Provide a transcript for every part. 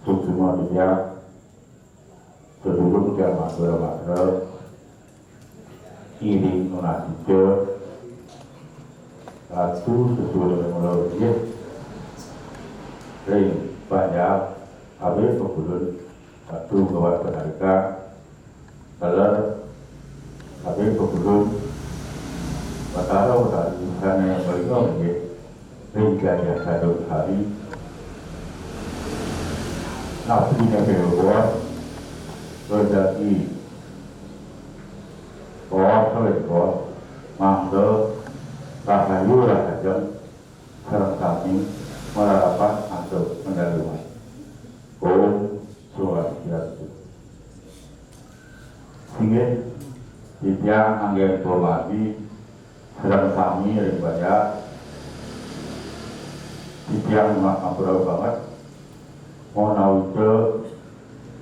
Sukma dia sedulur dia mager kiri nunasijo satu sesuai dengan dia ring banyak habis kebulun satu kawan penarika teler habis kebulun bataro dari sana beliau dia ring gaya satu hari nafsunya keluar rezeki có mang đỡ rahayu rahajam sarang kami merapat untuk menerima Swastiastu sehingga dia angin formasi sarang kami yang banyak dia mengampura banget mau nauce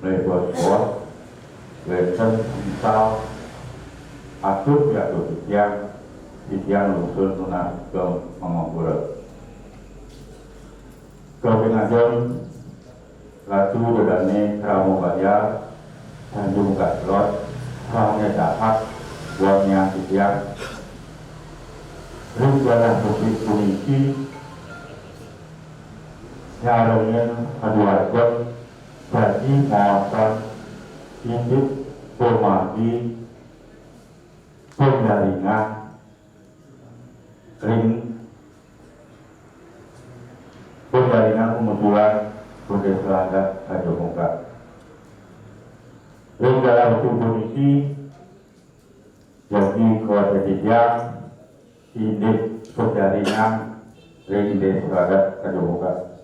lebar kuat lesen misal atur ya tuh titian lusul tunah ke mengampura kepengajian latu dedane keramu bayar tanjung gaslot soalnya dapat buatnya titian rinjalah bukti kunci nyarungnya kedua jam jadi motor hidup formasi penjaringan ring penjaringan kemunculan budaya selada kajomuka ring dalam tubuh ini jadi kejadian hidup penjaringan ring desa selada kajomuka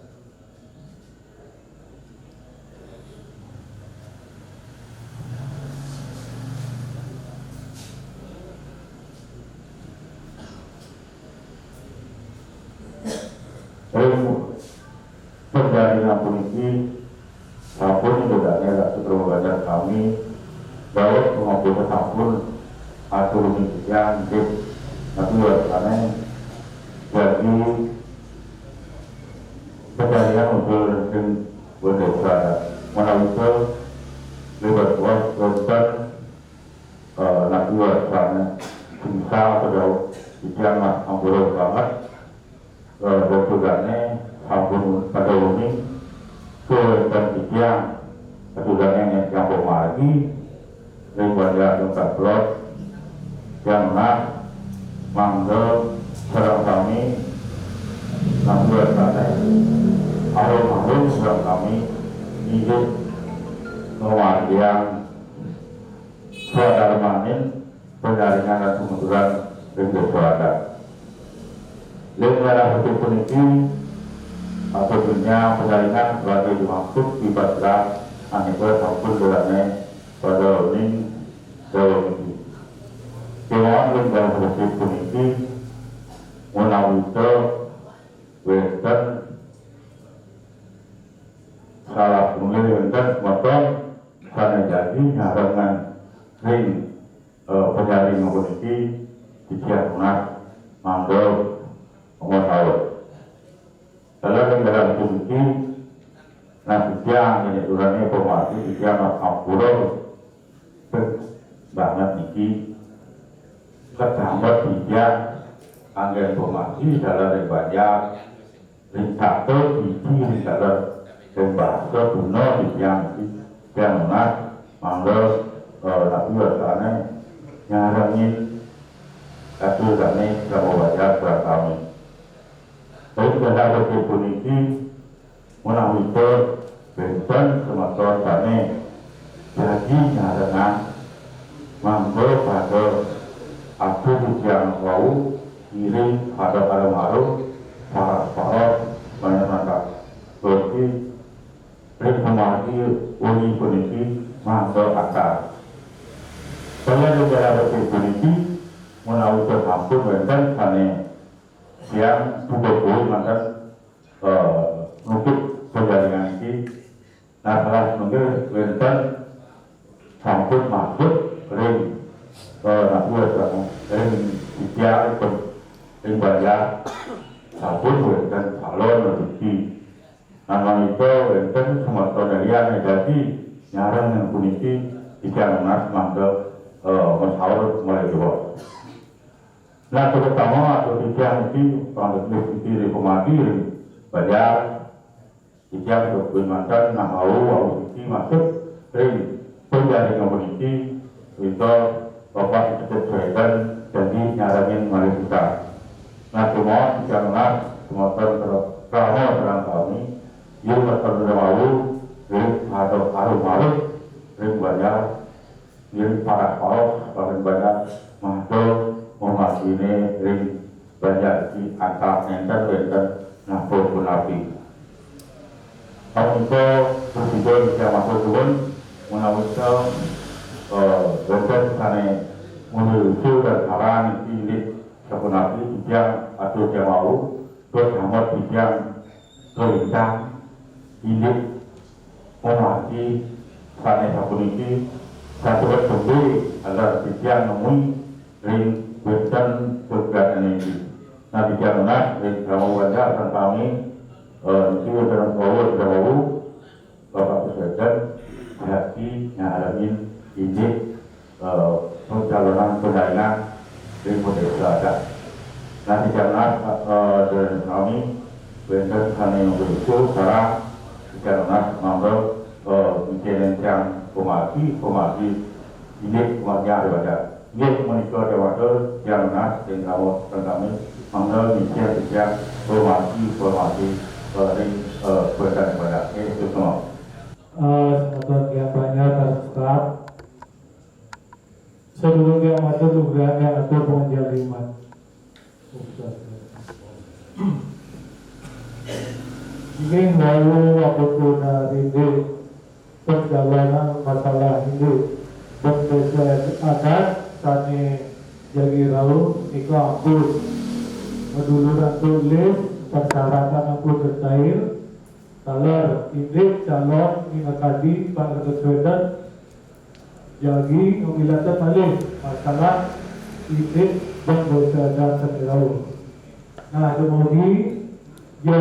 penjaringan polisi sampun bedanya sutradara kami baik mengobrol sampun atur yang dip tapi karena jadi penjaringan untuk dengan berdesa menawisal lebar kuat korban nakuat karena bisa pada yang ambil banget bertugasnya sampun pada umumnya ke pendidikan ketudannya yang lagi daripada tempat plot yang nak manggil serang kami nambuat kata alun-alun serang kami hidup kewajian saudara manin penjaringan dan kemunduran dengan saudara lembaga hukum politik atau dunia penjaringan sebagai dimaksud dibaca aneka maupun dalamnya pada ini dalam ini. Kemudian lembaga hukum politik menawita western salah mengirimkan motor karena jadi harangan ring penjaringan politik disiapkan manggil mengotawa dalam dalam kunci nanti yang ini turunnya formasi dia mengampura banget niki ketambat dia angin formasi dalam banyak rintato biji dalam bahasa kuno yang mengat manggil nabi wasana nyarangin satu kami sama wajah kami baik pada waktu puniki menawito benton semasa kami jadi nyarengan mampu pada aku yang wau kiri pada maru para banyak berarti reformasi uni puniki mampu akar saya juga waktu puniki menawito mampu benton kami yang tubuh mantas untuk penjaringan ini setelah mungkin Wenten sampun masuk ring ring ideal ring banyak sampun Wenten calon rezeki Nama itu enten semua saudarian negasi nyarang yang punisi jika mas mangga masyarakat mulai jawab. Nah terutama atau jika ini panggil itu reformasi banyak jika bermantan nahu itu masuk dari penjaringan punisi itu bapak itu dan jadi nyarangin mulai kita. Nah semua jika mas semua terang kami yang berterima atau harum banyak yang para kaum banyak masuk memasine banyak di antar enten napur punapi. Kalau itu presiden bisa masuk turun menawar bentuk sana menuju dan saran ini sepenapi yang atau yang mau terus amat yang terlihat ini memati sana sapuniki satu bertumbuh adalah tiang nemui ring benten bergatan ini. Nah tiang nas ring kamu wajah dan kami itu dalam bawah bapak presiden hati yang alamin ini pencalonan pendanaan ring model ada. Nah tiang nas dan kami benten sana yang berusul secara karena member mungkin yang komasi ini kemudian ada ini monitor ada yang nas yang kami member mungkin yang komasi dari pada itu semua. Semoga yang banyak terserap sebelumnya masuk tugasnya atau penjaliman. Ingin lalu apapun ini perjalanan masalah ini berdasar adat tani jadi lalu nikah aku meduluran tulis persyaratan aku detail kalau ini calon ingatadi pada kesulitan jadi mengilatkan balik masalah ini berdasar sendiri. Nah kemudian yo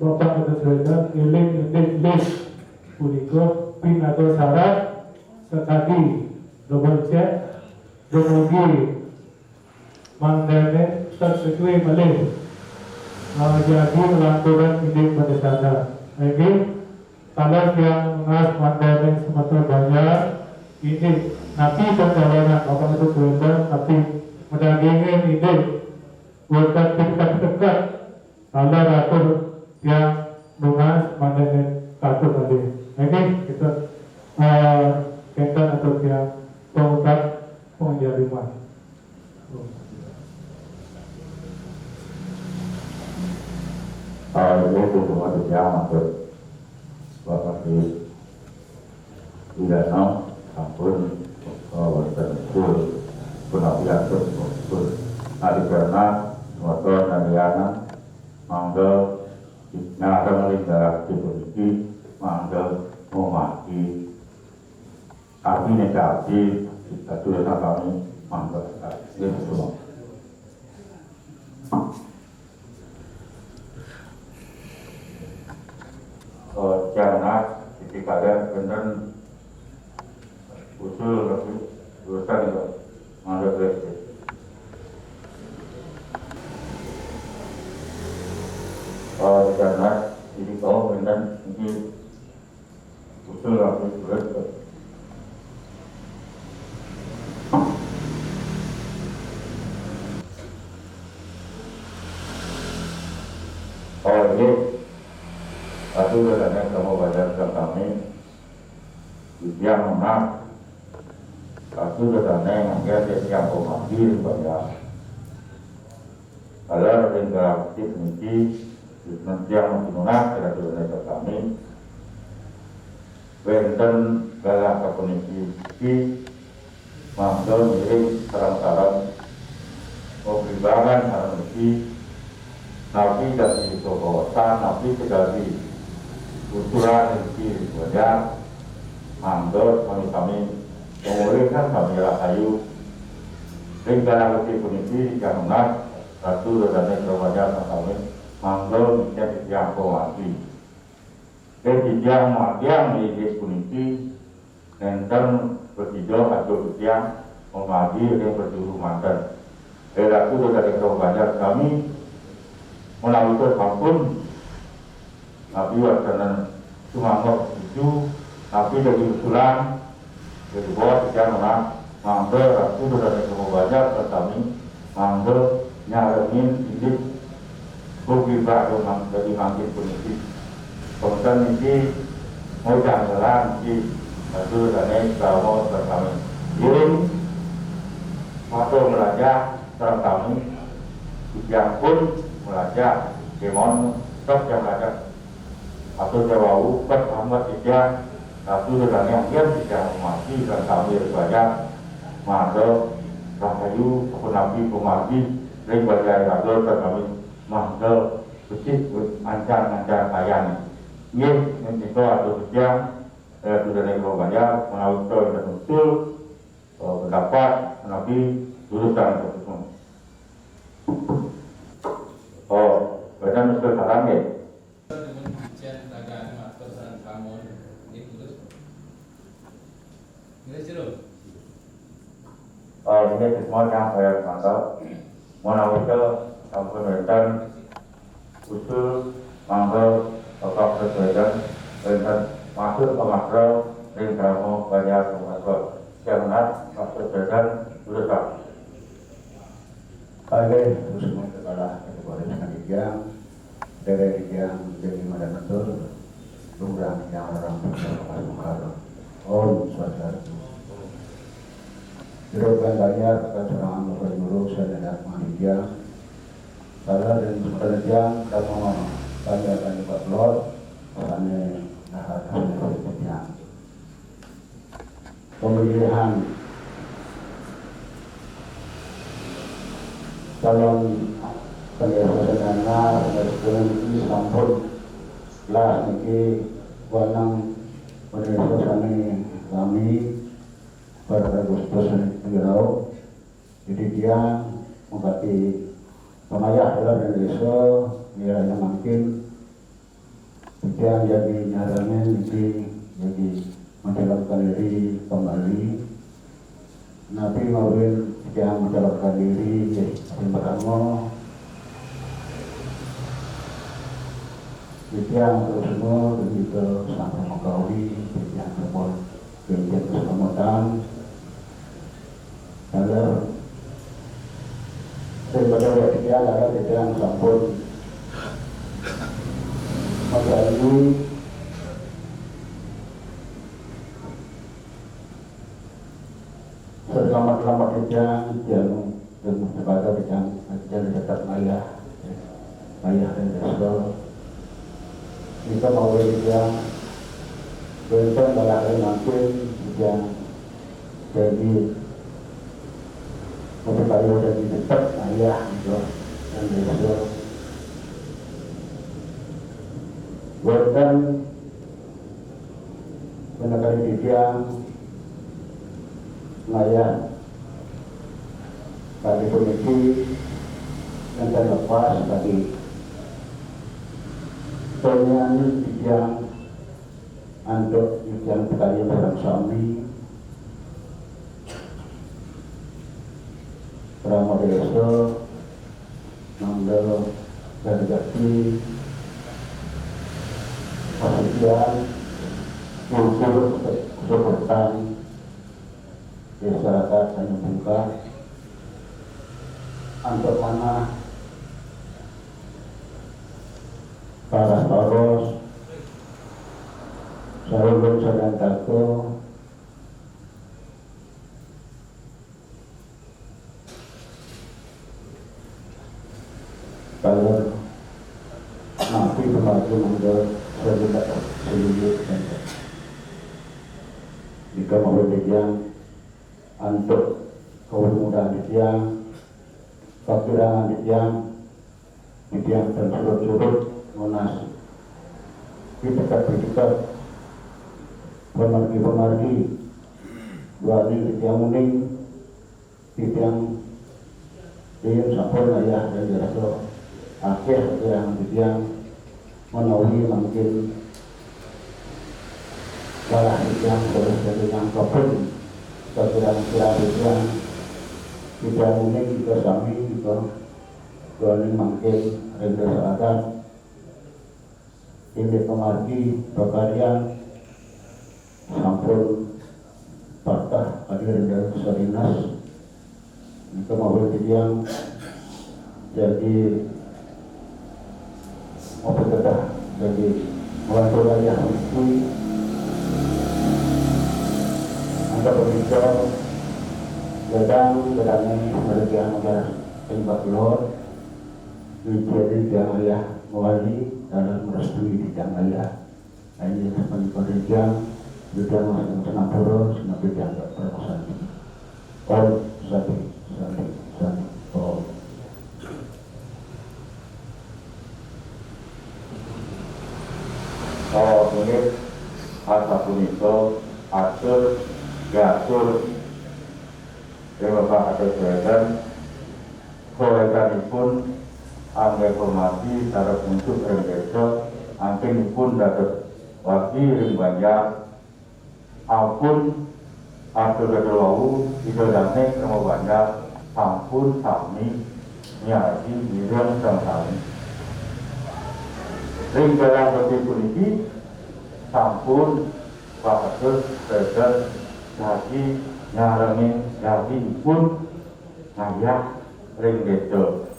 bapak kesulitan iling punika pin atau syarat sekali double check kemudian mandane tersesuai balik jadi lanturan ini pada sana. Jadi kalau yang mengas mandane semata banyak ini nanti perjalanan bapak kesulitan tapi mendagingin ini bukan tingkat dekat kalau atur yang lunas mandane satu tadi. Ini kita kaitan atau yang pengungkap penjaliman. Ini semua yang masuk bapak di tidak sampun tertentu penapian tersebut. Nah karena motor dan liana mangga ngarang lingkar dipolisi mangga memaki arti negatif tulisan kami mangga itu semua. Jangan ketika ada benar usul tapi urusan itu mangga berarti. Karena jadi kau benar ini usul aku berarti. Ini aku katanya kamu bacakan kami yang menang. Aku katanya yang yang komandi banyak. Kalau interaktif ini nanti yang mengenal kira-kira kami benten galak komunikasi mangga miring sarang-sarang mobil-bangan harus nabi dari kawasan nabi dari usulan di banyak mangga kami memulihkan kami rahayu dengan komunikasi yang menang satu dan yang terbanyak kami mangga yang komasi Kejadian matiang di puniki nenten bertiga atau kejadian memagi yang berjuru mantan. Aku dari kebanyakan kami melalui kampung Nabi wacana Sumangkok itu Nabi dari usulan dari bawah sekian orang manggil aku dari kebanyakan kami manggil nyarengin ini bukti atau dari manggil puniki. Kemudian ini mau jalan di itu dan kalau bersama ini masuk belajar dalam kami yang pun belajar demon top yang belajar atau jauh pertama tidak satu dan yang tidak memati dan kami belajar masuk rahayu nabi pemati dari belajar atau kami masuk kecil ancar ayam. Ini itu atau sejam sudah naik banyak melalui dan usul pendapat Nabi jurusan tersebut. Badan usul saran ya. Dengan ujian ragaan master saran kamu ini putus. Ini jeruk. Ini semua yang saya mantap. Melalui pemerintah usul mangga Bapak Presiden dan masuk ke makro dan kamu banyak makro jangan Pak Presiden sudah Kali semua kepala kategori yang dari yang jadi mana betul lurah yang orang berkata suatu Jerokan banyak keterangan berguru sedadak manusia salah dan sepanjang kamu banyak dapat lot karena hasilnya pemilihan calon pendeta dana dan sampun lah niki wanang pendeta kami pada Agustus Gerau jadi dia mengganti pemayah dalam desa nilainya makin dia jadi nyaranya jadi mencalonkan diri kembali Nabi Mawin yang mencalonkan diri yang pertama yang terus semua begitu sampai mengkawi yang semua kemudian keselamatan dalam daripada dia adalah yang sampun menjalani selamat-selamat yang sebagai yang dekat ayah dan desa kita mau yang bentuk dalam nanti yang jadi memperbaiki dari dekat ayah dan desa bukan menekan dia ayah bagi komisi dan terlepas bagi penyanyi yang untuk yang berkaya dalam suami Rama Desa Nanggal dan Gati Pasitian Kultur Kesebutan Masyarakat Tanjung Buka untuk mana para paros Saudara sedang takut kalau nanti berlaku mengenai sebuah seluruh jika mau yang untuk kemudahan yang kekurangan yang tersurut-surut monas kita pemargi wali yang uning yang sampun ayah dan jasa akhir yang menawi mungkin Salah yang boleh jadi yang problem kira-kira yang tidak mungkin kita sami kita ini makin rendah selatan ini kemargi bakarian sampun patah ada rendah sarinas itu mau yang jadi mau berdedah jadi wanita yang itu anda berbicara gedangnya berjalan negara tembak lor jadi yang ayah mewali dalam merestui bidang ayah ini seperti pekerjaan bidang masing tenang turun sehingga bidang permasalahan all satu all menit asa punito atur gatur Bapak atau kolekanipun angge formasi secara untuk desa angkenipun dapat wakil ring banyak ampun atur gadawau itu damai sama banyak sampun sami nyari mirang sami ring dalam bagi puniki sampun pakai terus lagi nyarangin lagi pun ngayah ring gitu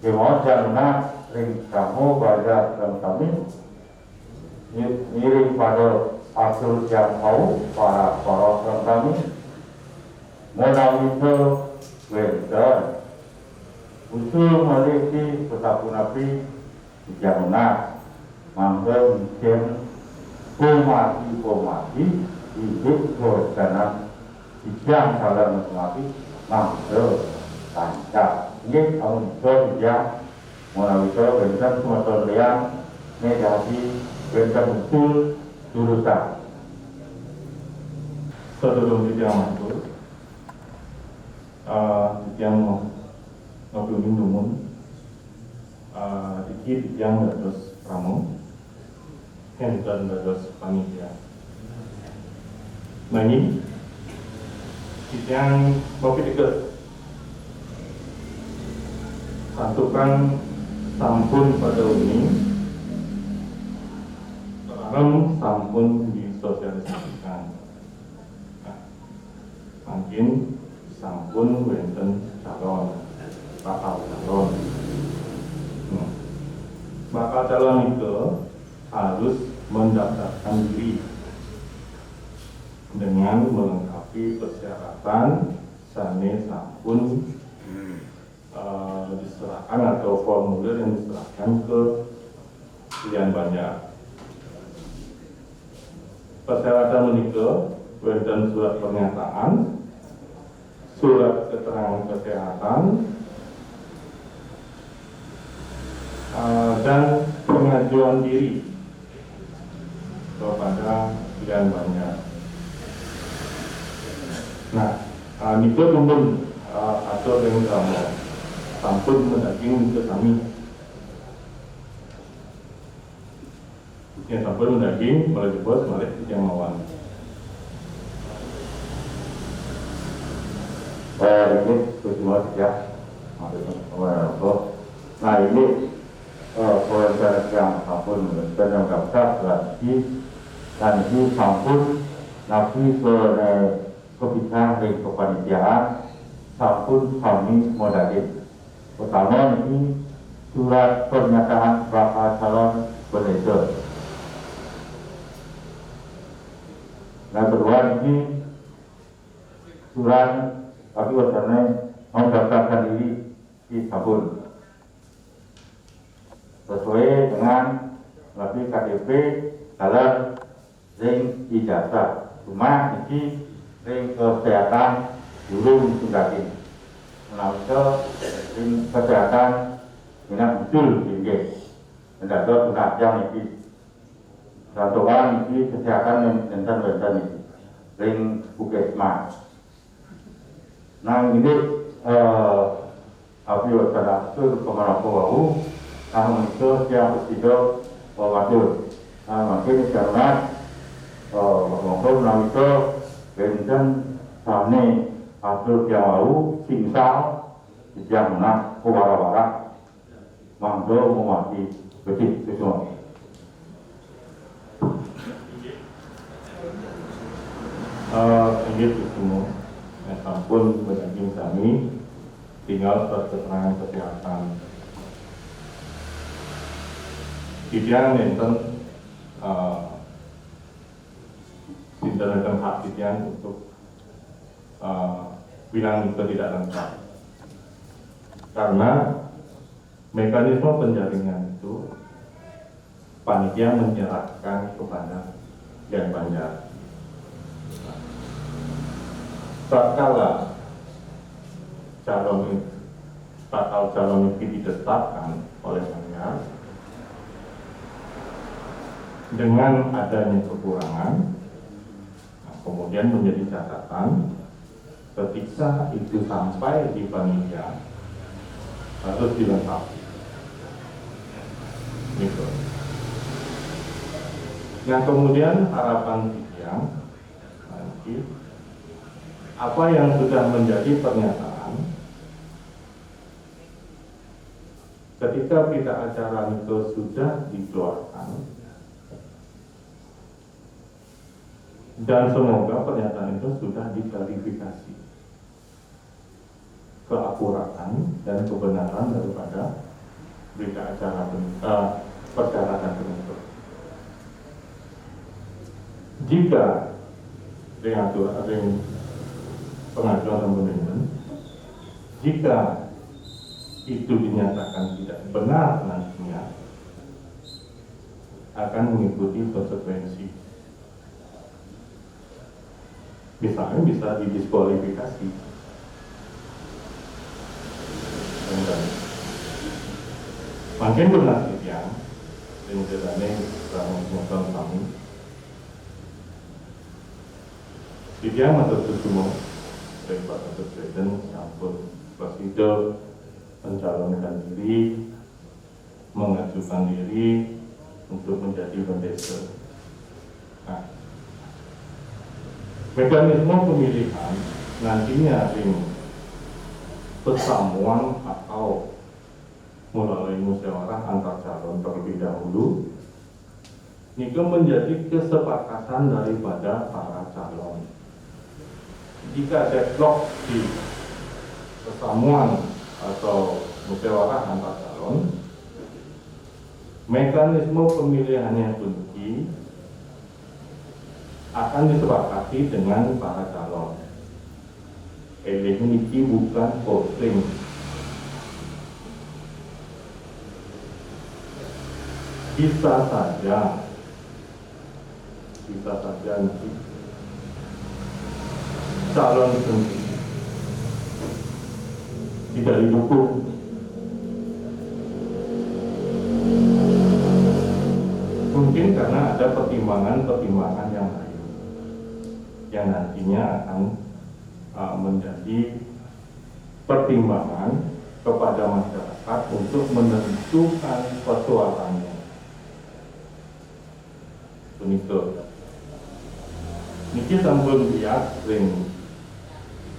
kemau jangan ring kamu baca dalam kami miring pada asul yang mau para orang kami modal itu wender usul maliki petapun api jangan mangga mungkin komati hidup karena jam salah mati mangga tancap ini tahun dia mulai itu bentar semua liang negatif bentar betul jurusan sebelum dia masuk dia ngobrol minum dikit yang terus kamu dan terus panitia nah ini yang kopi dekat satukan sampun pada ini sekarang sampun disosialisasikan nah, mungkin sampun wenten calon bakal calon bakal calon itu harus mendaftarkan diri dengan melengkapi persyaratan sane sampun diserahkan atau formulir yang diserahkan ke sekian banyak persyaratan menikah dan surat pernyataan surat keterangan kesehatan dan pengajuan diri kepada sekian banyak. Nah, itu tumpun atur dengan kamu sampun mendaging ke kami. Yang sampun mendaging mulai dibuat balik yang mawan. Ini semua sejak nah ini proses yang sampun dan yang kapsa berarti dan itu sampun nabi kebijakan dari kepanitiaan sampun kami modalin pertama ini surat pernyataan bakal calon beredar yang kedua ini surat tapi wacana mendaftarkan diri di sampun sesuai dengan lebih KTP dalam ring ijazah cuma ini ring kesehatan belum sundatin menambah ring kesehatan minat betul tinggi mendapat penajam ini satu orang ini kesehatan yang bentan ini ring Puskesmas nah ini api wacana itu kemana kau nah itu yang ketiga wawadur nah makin karena Monggo menawi benten sane atur yang mau singsal yang nak kuwara-wara mangga memati becik semua. Ini semua sampun berjanji kami tinggal keterangan kesehatan. Kidian enten tindakan hak kidian untuk bilang itu tidak lengkap karena mekanisme penjaringan itu panitia menyerahkan kepada yang banjar. Tatkala calon itu ditetapkan oleh banjar dengan adanya kekurangan, kemudian menjadi catatan ketika itu sampai di panitia harus dilengkapi. Gitu. Nah kemudian harapan yang nanti apa yang sudah menjadi pernyataan ketika berita acara itu sudah dikeluarkan dan semoga pernyataan itu sudah diverifikasi keakuratan dan kebenaran daripada berita acara persyaratan penuntut. Jika dengan pengajuan amendement, jika itu dinyatakan tidak benar nantinya akan mengikuti konsekuensi. Misalnya bisa didiskualifikasi. Makin benar yang menjalani dalam kami. Dia atau semua dari Pak Presiden sampun Presiden mencalonkan diri, mengajukan diri untuk menjadi pendeta. Nah, mekanisme pemilihan nantinya ini persamuan atau melalui musyawarah antar calon terlebih dahulu ini menjadi kesepakatan daripada para calon. Jika deadlock di persamuan atau musyawarah antar calon, mekanisme pemilihannya kunci akan disepakati dengan para calon. Ini bukan voting. Bisa saja nanti calon sendiri tidak didukung. Mungkin karena ada pertimbangan yang lain yang nantinya akan menjadi pertimbangan kepada masyarakat untuk menentukan persoalannya. Begitu. Niki sampun lihat sering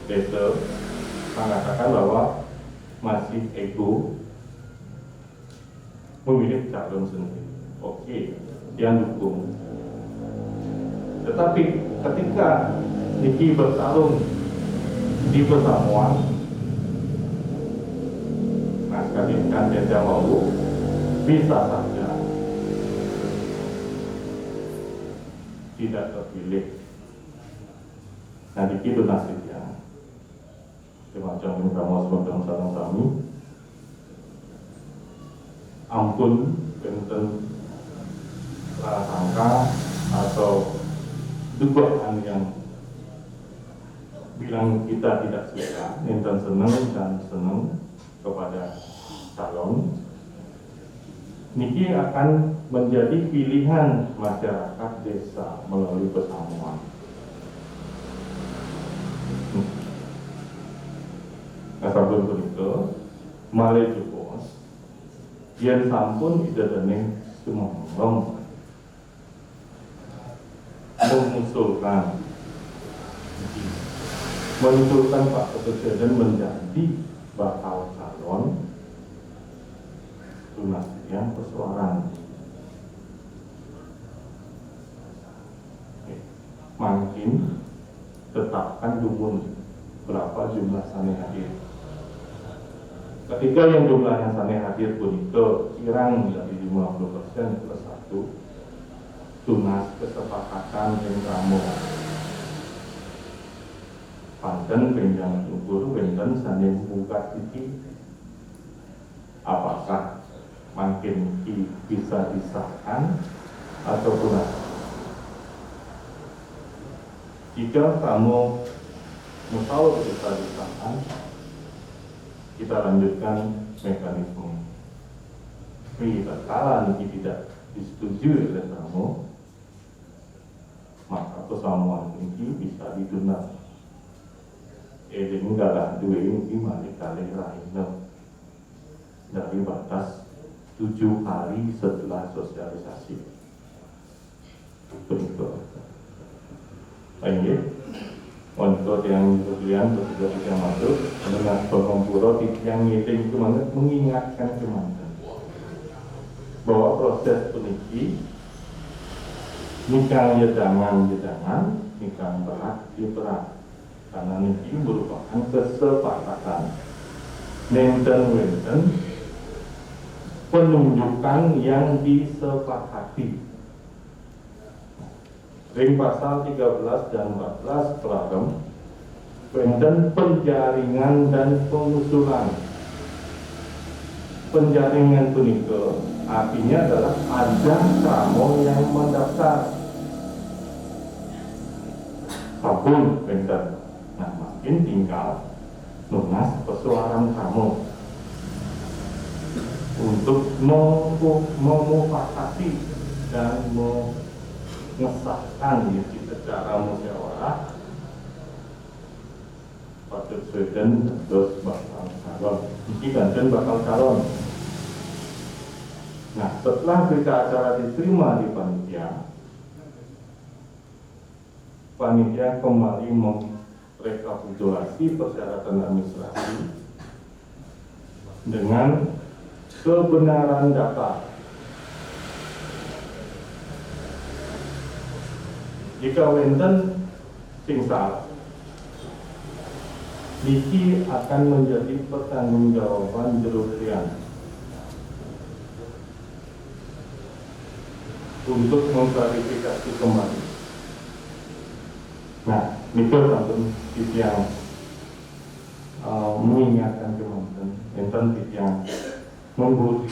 desa mengatakan bahwa masih ego memilih calon sendiri. Oke, dia dukung. Tetapi ketika Niki bertarung di persamuan, nah sekali kan dia mau bisa saja tidak terpilih. Nah, itu nasibnya. Semacam ini kamu semacam sarang kami. Ampun, benten prasangka atau dugaan yang bilang kita tidak suka, enten senang kepada calon. Niki akan menjadi pilihan masyarakat desa melalui persamuan. Sampun begitu, malih jupos, yen sampun idadane sumanggung, pengusulan mengusulkan Pak Presiden menjadi bakal calon Tunas yang persoalan. Makin tetapkan dumun berapa jumlah sane hadir. Ketika yang jumlahnya sane hadir pun itu kirang dari 50% plus 1 tunas kesepakatan yang ramo panten penjang ukur wenten sane buka tiki apakah makin bisa disahkan atau tidak. Jika kamu musyawarah bisa disahkan, kita lanjutkan mekanisme. Bila kala ini tidak disetujui oleh kamu, maka persamuan ini bisa ditunda. Ini adalah dua ini kali lainnya dari batas 7 hari setelah sosialisasi. Begitu. Baik, untuk yang kemudian sudah bisa masuk dengan pengumpul yang meeting itu mengingatkan teman-teman bahwa proses peniki nikah jangan nikah berat karena niki merupakan kesepakatan nenten penunjukan yang disepakati. Ring pasal 13 dan 14 Pelagem tentang penjaringan dan pengusulan. Penjaringan punika artinya adalah ada tamu yang mendaftar. Sabun benten. Nah, makin tinggal lunas persoalan kamu untuk memufakati dan mengesahkan diri secara musyawarah Pak Presiden terus bakal calon. Ini ganten bakal calon. Nah, setelah berita acara diterima di panitia kembali rekapitulasi persyaratan administrasi dengan kebenaran data. Jika wenten sing salah, niki akan menjadi pertanggungjawaban jerusian untuk mengklarifikasi kembali. Nah, itu tentu yang mengingatkan teman-teman, enten yang memburu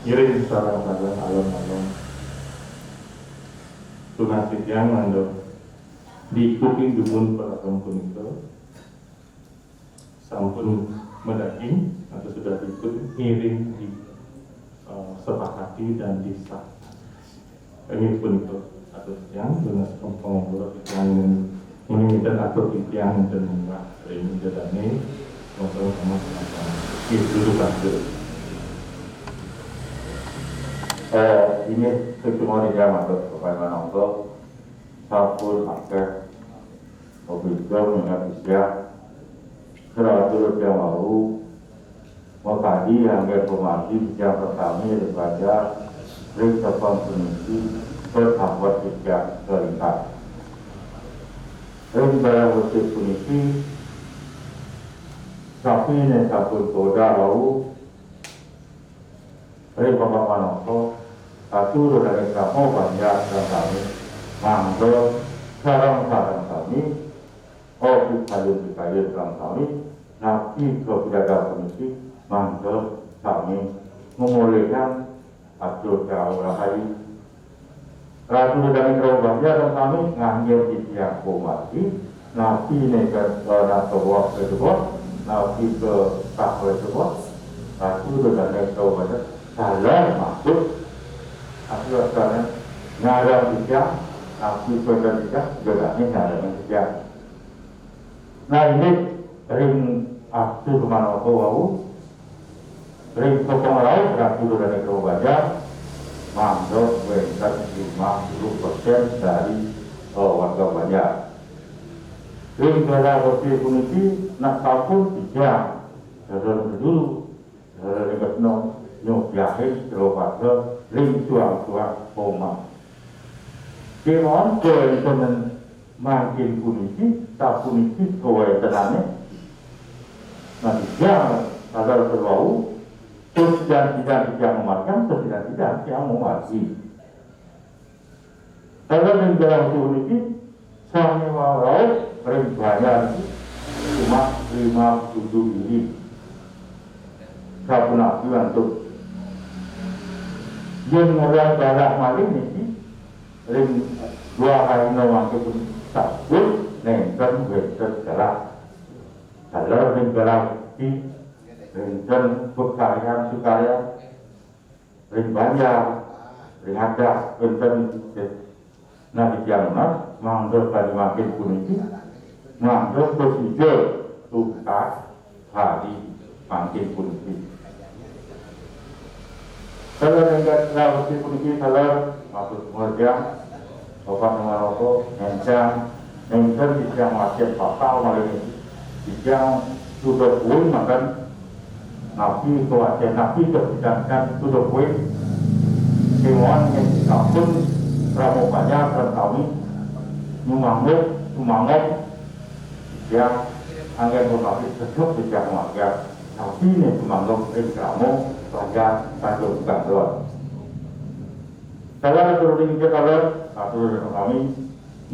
kirim sarang-sarang alon-alon tunas yang mandor diikuti dumun Pelagem punika sampun mendaging atau sudah diikut ngiring di sepakati dan disah. Ini punika atau yang tunas pengobrol yang menginginkan atau yang mendengar ini jadane ngobrol sama itu dulu. Ini sesuatu yang masuk kepada nongkrong sabun akeh mobil mengingat usia seratus yang mau mengkaji yang informasi yang pertama daripada resepan peneliti berhambat sejak terlihat barang bukti peneliti sapi dan sabun koda lalu bapak nongkrong satu dari kamu banyak dan kami mangga sarang-sarang kami kayu sarang kami nabi kebijakan komisi mangga kami memulihkan atur jauh hari ratu dari kerobaknya dan kami ngambil di tiang komasi nabi negar natawak kedua nabi ke takwa kedua ratu dari kerobaknya salah maksud aku akan ngarang bijak, aku pada bijak, juga ini ngarang bijak. Nah ini ring aku kemana aku ring sokong laut, aku dari kau baca, mandor wenten 50% dari warga Banjar. Ring daerah Boti Puniki nak kampung tiga, dalam dulu, dalam ketno nyok yakin terlalu ring tuang poma. Kemon kau tenan makin Puniki, tak Puniki kau tenane. Nanti dia kalau terlalu, terus tidak memakan, tidak memati. Kalau ring daerah Boti Puniki, sama walau ring bayar cuma 57 diri. Kapuna untuk yang orang darah maling ini ring 2 hari nawang pun takut nengkan betul darah. Kalau ring darah di ring berkarya sukarya ring bayar ring ada betul nabi kiamat manggil pada makin kunci manggil prosedur tukar hari makin kunci. Kalau negara laut kunci kalau masuk merjang obat merokok encang bisa masih fatal malam ini jika sudah pun makan nabi kuatnya nabi tersidangkan sudah pun hewan yang dikapun pramukannya dan kami semangat yang angin berlapis tetap tidak mengajar tapi ini semangat dari kamu saja satu kantor saya turun ke kalor atur kami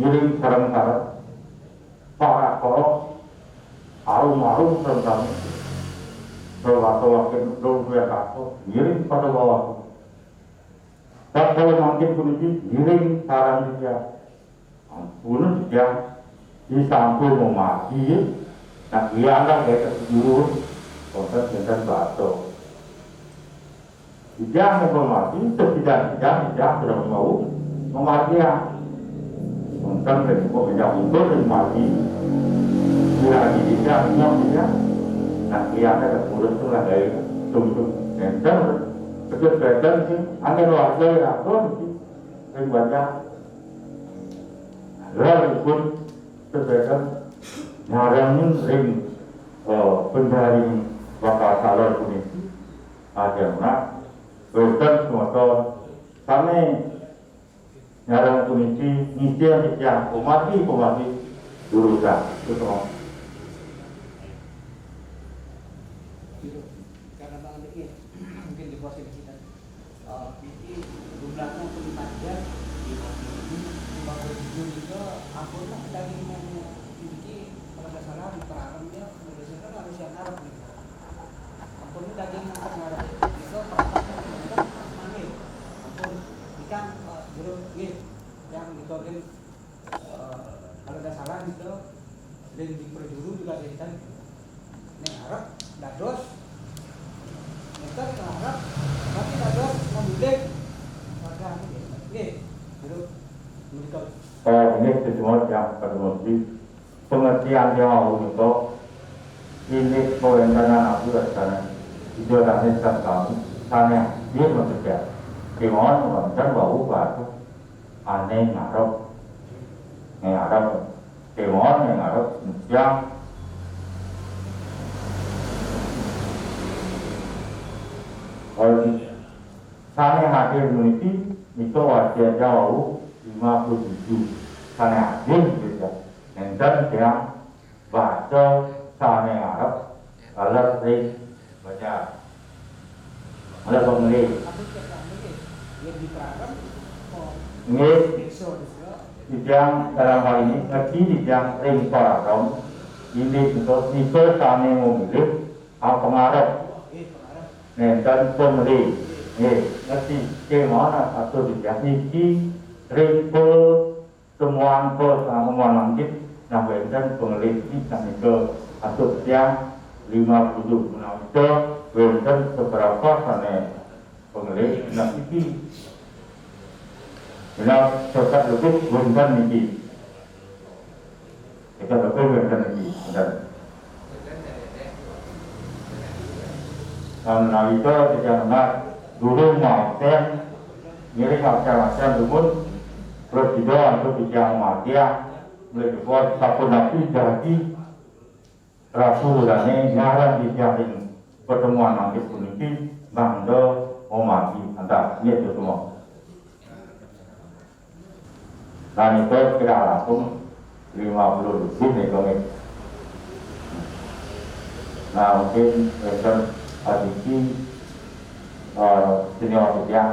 ngiring sarang-sarang para korok arum-arum tentang waktu dulu ya kakak ngiring pada bawah. Tak kalau makin kunci giring sarang dia, bunuh dia di sampul memati, nak dia anak kita jurus, konten batu. Dia memati, tidak sudah mau memati ya, konten berikut itu mati. Dia dia, nak dia anak jurus tu lah dari tumbuh konten. Betul betul sih, angin warga yang aku ring banyak, lalu pun betul nyarangin ring pendari bakal salur kunci, ada nak betul semua tu, kami nyarang kunci nyicil yang pemati dulu dah, itu semua. Mungkin di posisi kita ini jumlahnya pun saja di posisi juga akunnya dagingnya ini kalau nggak salah di perakamnya berdasarkan harus yang Arab nih akunnya daging yang Arab itu perakamnya itu manis ampun ikan jeruk yang ditokin kalau nggak salah itu dan di perjuru juga kita nih Arab dados kita harap tapi ada membidik warga ini ini semua yang berfungsi pengertian yang untuk ini perencanaan aku dan itu nanti kami tanya dia bekerja kemauan dan bau batu aneh ngarep kemauan yang ngarep yang sana hadir unity itu wajah jauh 57 sana hadir gitu dan yang baca sana Arab alat ring baca ada pemilih ini yang dalam hal ini lagi yang ring paragram ini untuk itu sana memilih pengarap dan pemilih nanti kemana atau dijanji rimpo semua langit sampai dan peneliti kami ke atau yang 50 itu dan beberapa sana peneliti nanti bila serta lebih bukan ini kita lebih bukan ini dan karena itu tidak dulu maafkan ngiring macam-macam dumun presiden untuk bijang matia melihat sapun nabi jadi rasul dan nyaran dijaring pertemuan nanti puniki bangdo omati anda itu semua. Dan itu kira langsung 50 lebih nih komik. Nah mungkin adiki senior dia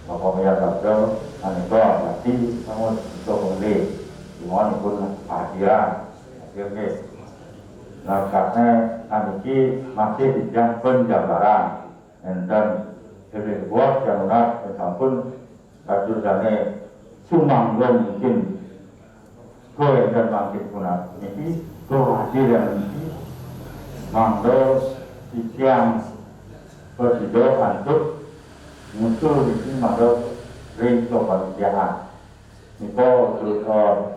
bapak Mayor Dokter itu berarti kamu untuk membeli semua pun hadiah oke. Nah karena adiki masih di jam penjabaran dan lebih buat jangan sampun kasus dane cuma mungkin kue dan bangkit punah ini hasil yang ini mangdo siang bersido untuk muncul di sini mangdo ring kepanitiaan itu terus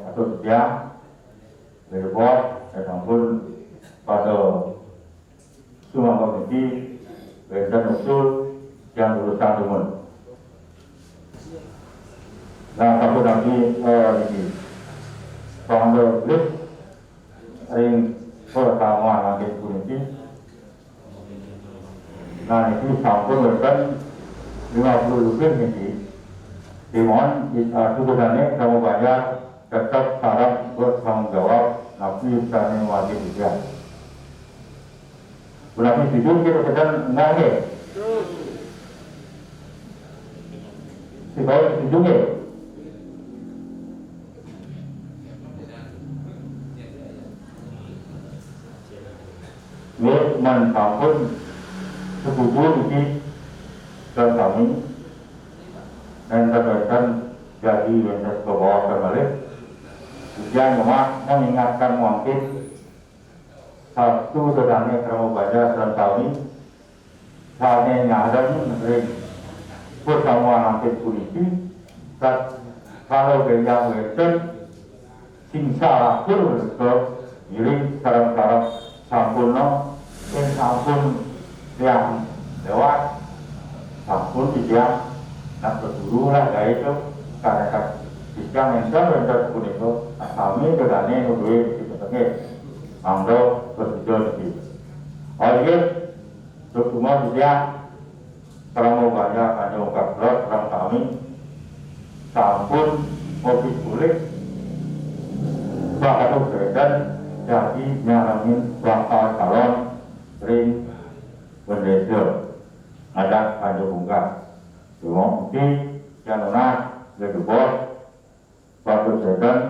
atau dia berbuat ataupun pada semua komisi dan usul yang berusaha dengan nah satu lagi ini pengambil list ring pertama nanti kunci nah itu sampun berkan 50 lebih ini dimohon sebenarnya kamu banyak tetap syarat bertanggung jawab tapi misalnya wajib juga berarti tidur kita sedang nangis si kau tidurnya mencampur setuju di dan kami dan terkaitan jadi wendas ke bawah kembali ujian cuma mengingatkan mungkin satu sedangnya kamu baca dan kami saatnya nyadar ring pertemuan nanti polisi kalau gaya western singsa pun ke diri sarang-sarang sampurno sampun yang lewat sampun tidak nak berburu lah dari itu karena jika mentor pun itu kami berani duit itu pakai amdo berjual di oleh semua dia kalau mau banyak hanya ungkap orang kami sampun mobil kulit bahkan beredar jadi nyaramin bakal calon ring bendera ada pada bunga semua mungkin yang nak lebih bos waktu sedang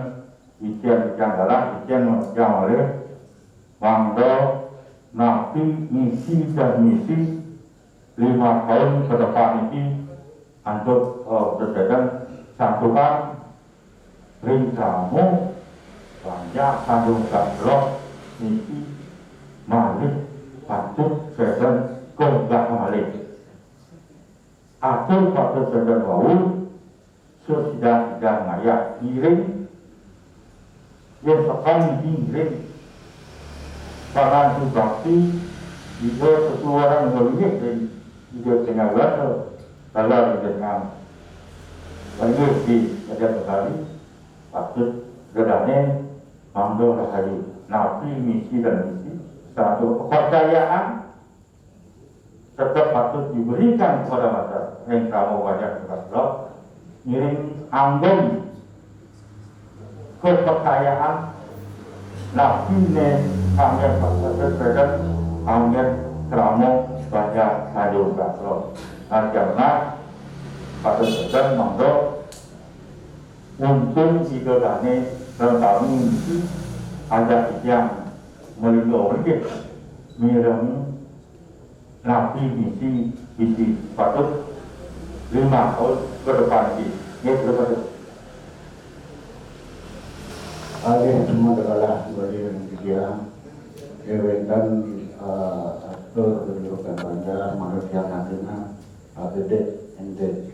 isian dalam isian yang oleh mangdo napi misi dan misi 5 tahun ke depan ini untuk sedang satukan ring kamu banyak kandung blok misi malik patut sedang kontak malik atur patut sedang bau sesudah ngaya kirim yang sekali kirim barang subakti juga satu orang lebih dari juga tenaga kalau dengan lagi di ada sekali patut gedane ambil rahayu nabi misi dan misi satu kepercayaan tetap patut diberikan kepada masyarakat yang kamu banyak berkat ngiring anggun kepercayaan nabi ne angin pasal angin keramo banyak hadir kasro karena pada sedang mangdo untung jika dane dalam misi ada yang melindungi mirami nabi misi patut 5 tahun ke depan ini berapa ada semua adalah beri dia ewentan atur kedudukan bandar manusia nantinya APD ente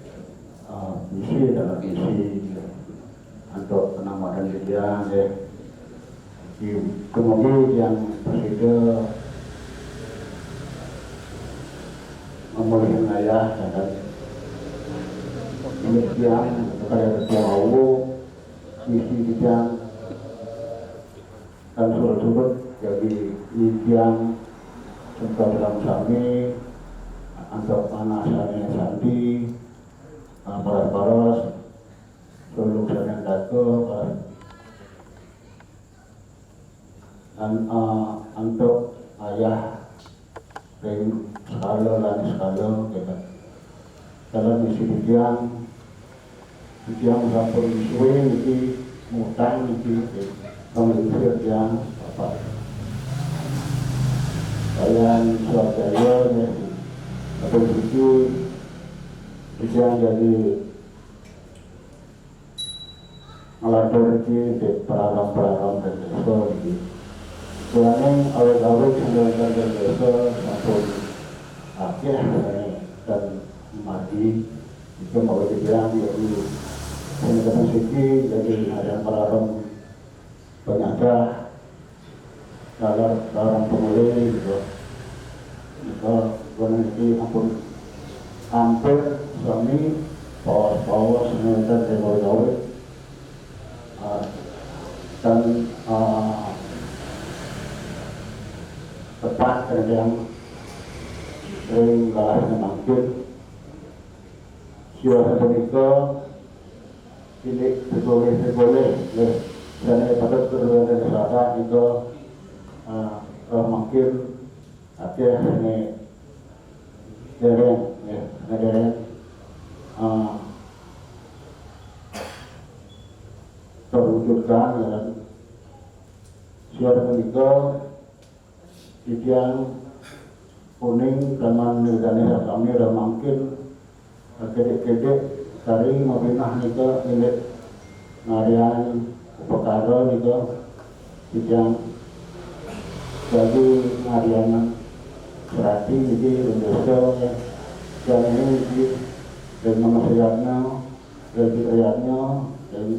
misi dalam misi untuk penambahan dia kemudian yang presiden memulihkan ayah dan demikian kepada Allah misi bidang dan surut-surut jadi yang serta dalam sami anggap anasane santi paras-paras suluk saneng dato dan untuk ayah dari skala dan skala kita dalam misi bidang sampun suwe iki mutang iki pemimpin yang apa kalian Surabaya ya atau itu bisa jadi ngelatur di perang-perang dan desa gitu. Soalnya awal-awal sebenarnya dan desa sampun akhir dan mati itu mau dibilang jadi pendekatan siki jadi ada perang penyakit dalam pemulih gitu. Jika nanti ampun hampir suami power sebenarnya dari dan tepat ada yang sering kalahnya mungkin siapa menikah ini boleh dan pada kedua negara itu mungkin akhirnya dereng terwujudkan dan siapa menikah yang kuning teman negara kami dan mungkin kedek-kedek dari mabinah nikah ini ngarian upakara nikah yang jadi ngarian berarti jadi Indonesia dan ini dan masyarakat dari rakyatnya dari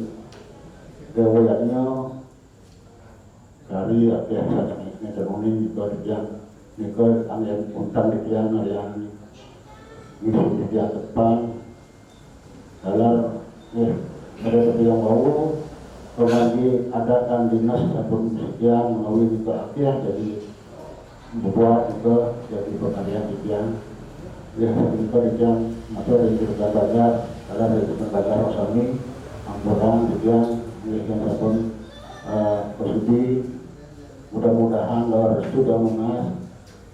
dewayatnya dari biasa ini termonin nikah yang nikah yang untang yang ngarian misi dia depan dalam ada yang bau kembali adakan dinas ataupun sekian melalui juga akhir jadi membuat juga jadi pekerjaan sekian juga yang masuk dari berbagai ada dari berbagai rosami ambulan sekian yang ataupun persudi mudah-mudahan bahwa sudah mengas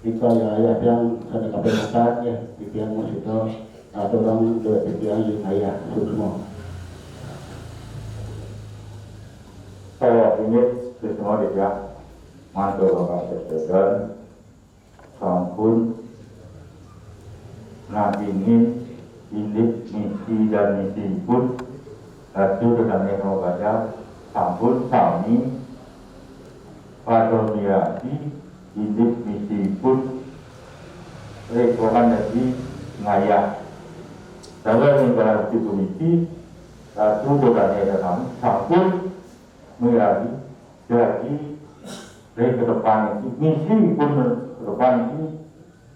jika ayah yang saya kepenatan ya pikiran musito atau orang dua pikiran yang ayah semua. Saya ingin semua dia mantul bapak presiden sampun ngabingin indit misi dan misi pun satu dengan yang baca sampun sami padoniati indit misi pun rekohan dari ngayah dalam yang misi satu dengan yang sampun menjadi dari ke depan itu misi pun ke depan itu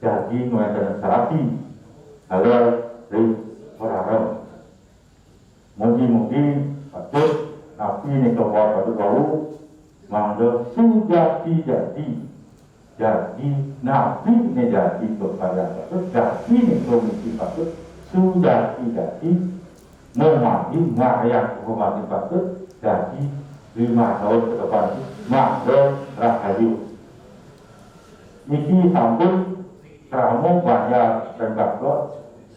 jadi menjadi terapi agar dari orang mugi-mugi patut tapi ini keluar patut baru mangga sudah jadi nabi ini jadi kepada patut jadi ini komisi patut sudah jadi memati ngayak memati patut jadi 5 tahun ke depan maka rahayu ini sampun kamu banyak dan kakak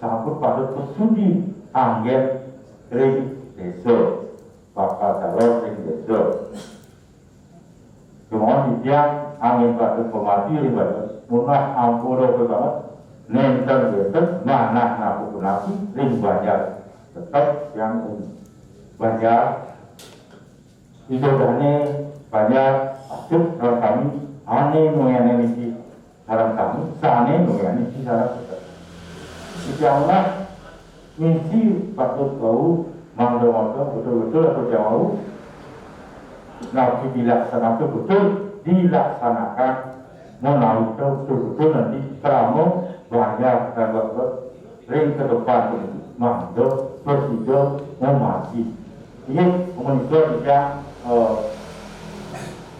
sampun pada kesudi angin ring desa bakal calon ring desa kemudian yang angin pada pemati pada munah ampuro ke banget nenter betul mana naku nabi ring banyak tetap yang banyak ibadahnya banyak asuk dalam kami aneh mengenai misi dalam kami sana mengenai misi dalam kita insyaAllah misi patut tahu mangga-mangga betul-betul atau jauh nanti dilaksanakan betul dilaksanakan melalui betul-betul nanti selama banyak dan ring ke depan mangdo presido mau mati. Ini komunikasi yang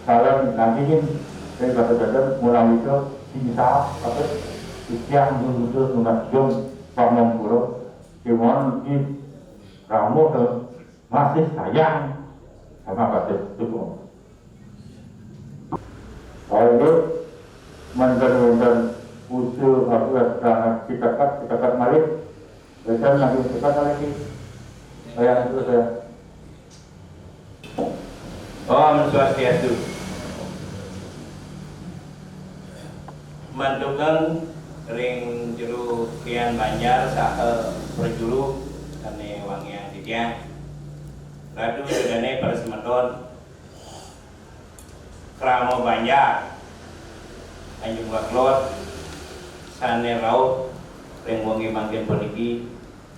kalau nanti dari kata-kata mulai itu bisa apa yang betul mengajukan pamong pulau kemana ini kamu masih sayang sama kata itu. Kalau itu menurut usul apa kita mari dan lagi kita lagi yang itu saya. Om Swastiastu. Mandungan ring juru kian Banjar saha perjuru kane wangian didiang. Radu sedane persemeton Kramo Banjar Anjung Baklot sane raut ring wangi mangkin puniki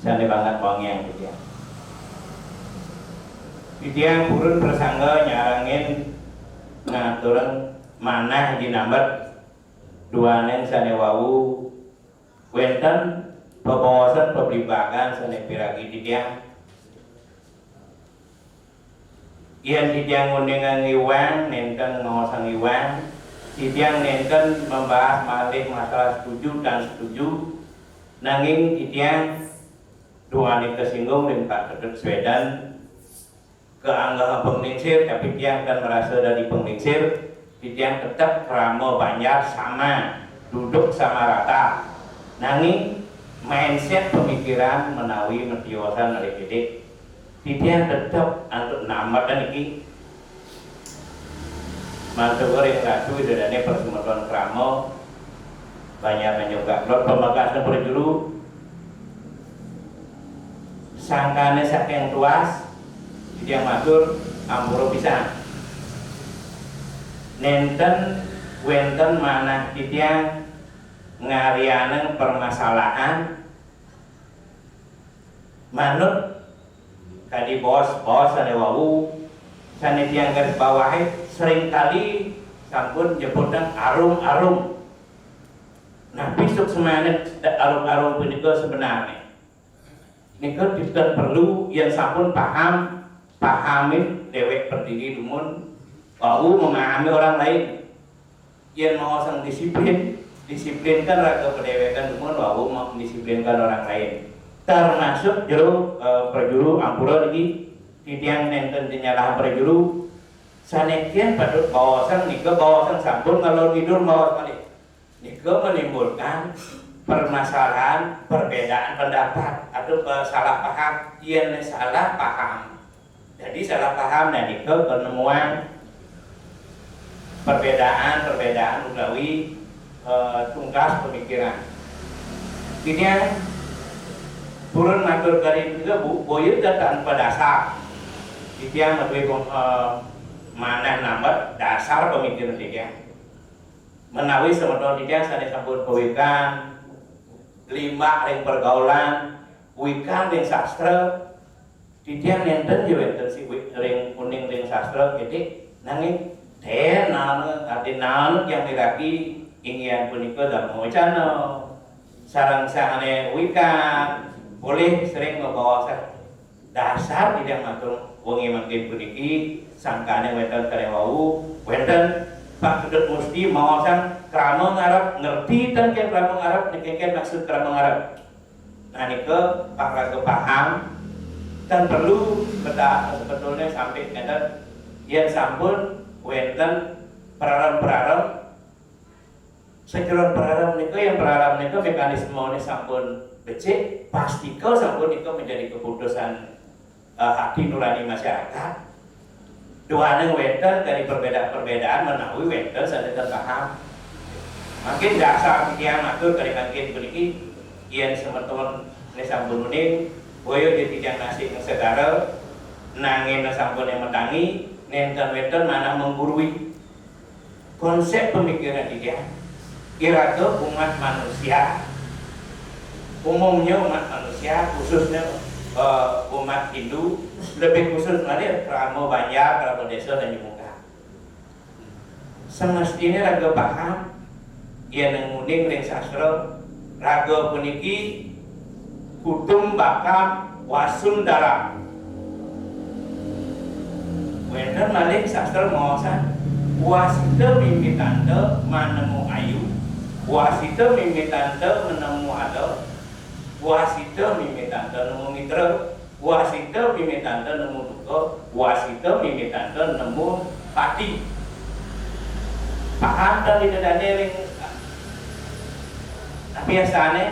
sane banget wangian didiang. Didiang purun persangga nyarangin ngaturan manah di nambat dua neng sane wau wenten pebawasan peblibagan sane piragi didiang ian didiang ngundengan iwan nenten ngosang iwan didiang nenten membahas malih masalah setuju dan setuju nanging didiang dua neng kesinggung dengan Pak Ketut Swedan keanggah penglingsir tapi dia akan merasa dari penglingsir dia tetap Kramo Banjar sama duduk sama rata nanging mindset pemikiran menawi metiosan dari didik dia tetap untuk nama dan iki mantu goreng ratu dadane persemeton Kramo Banjar juga lot pembakasan perjuru sangkane saking tuas dia matur ampura pisan nenten wenten manah titiang ngarianeng permasalahan manut kadi bos ane wau sane tiang garis bawahe seringkali sampun nyebutan arum-arum. Nah besok semangat arum-arum punika sebenarnya nika kita perlu yang sampun pahamin dewek berdiri lumun wau memahami orang lain yang mau sang disiplinkan raga pendewekan lumun wau mau disiplinkan orang lain termasuk jero perjuru ampura lagi titiang nenten dinyalah perjuru sanekian patut bawasan nika bawasan sampun ngalor tidur bawas balik nika menimbulkan permasalahan perbedaan pendapat atau salah paham yang salah paham. Jadi salah paham dan itu penemuan perbedaan utawi tungkas pemikiran. Ini turun matur kali juga boyo tanpa dasar. Itu yang lebih mana nambah dasar pemikiran dia. Menawi semeton dia sadaya sampun pewikan lima ring pergaulan, wikan ring sastra. Didiang nenten yo enten si ring kuning ring sastra gede nanging den ati naon yang diraki ingin punika dalam wacana sarang sahane wikan boleh sering membawa dasar didiang matur wengi mangkin puniki sangkane wenten karewau wenten Pak Ketut mesti mawasan krama ngarep ngerti dan ken krama ngarep nek maksud krama ngarep. Nah nike Pak Raga paham dan perlu sebetulnya sampai kena yang sampun wenten perarem sekiran perarem nike yang perarem nike mekanisme ini sampun becik pasti kau sampun nike menjadi keputusan hati nurani masyarakat. Dua neng wenten dari perbedaan menawi wenten sadaya paham. Makin dasar yang atur dari makin beriki yang semeton ne sampun uning boyo jadi yang nasi yang segara nangin sampun yang metangi nenten wenten mana menggurui konsep pemikiran dia kira-kira umat manusia umumnya umat manusia khususnya umat Hindu lebih khusus mana Kramo Banjar, Kramo Desa dan Jumuka semestinya raga paham yang nguning ring sastra raga puniki Kutum Bakam Wasundara. Wender Malik sastra ngosan wasita mimitanda manemu ayu, wasita mimitanda menemu ada, wasita mimitanda nemu mitra, wasita mimitanda nemu duka, wasita mimitanda nemu pati. Paham dan didadane ring biasane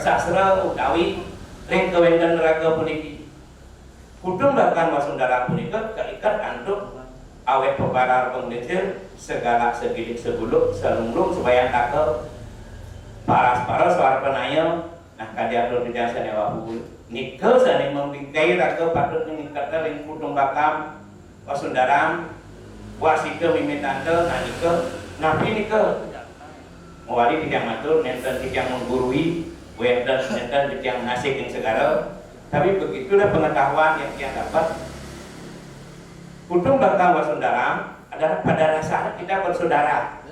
sastra utawi ring kewenten raga puniki. Kutum Bakam Wasundara punika keikat kantong awet peparar pengdecil segala segilik seguluk selunglung supaya take paras-paras suara penayo nah kadiatur tidak sanewa hul nike sane membingkai raga patut ningkatkan ring Kutum Bakam Wasundara wasita mimitanda nah nike napi nike mewali tidak matur nenten tidak menggurui wenten nenten tidak ngasih yang segala tapi begitulah pengetahuan yang dia dapat. Kutum Bakam Wasundara adalah pada dasarnya kita bersaudara.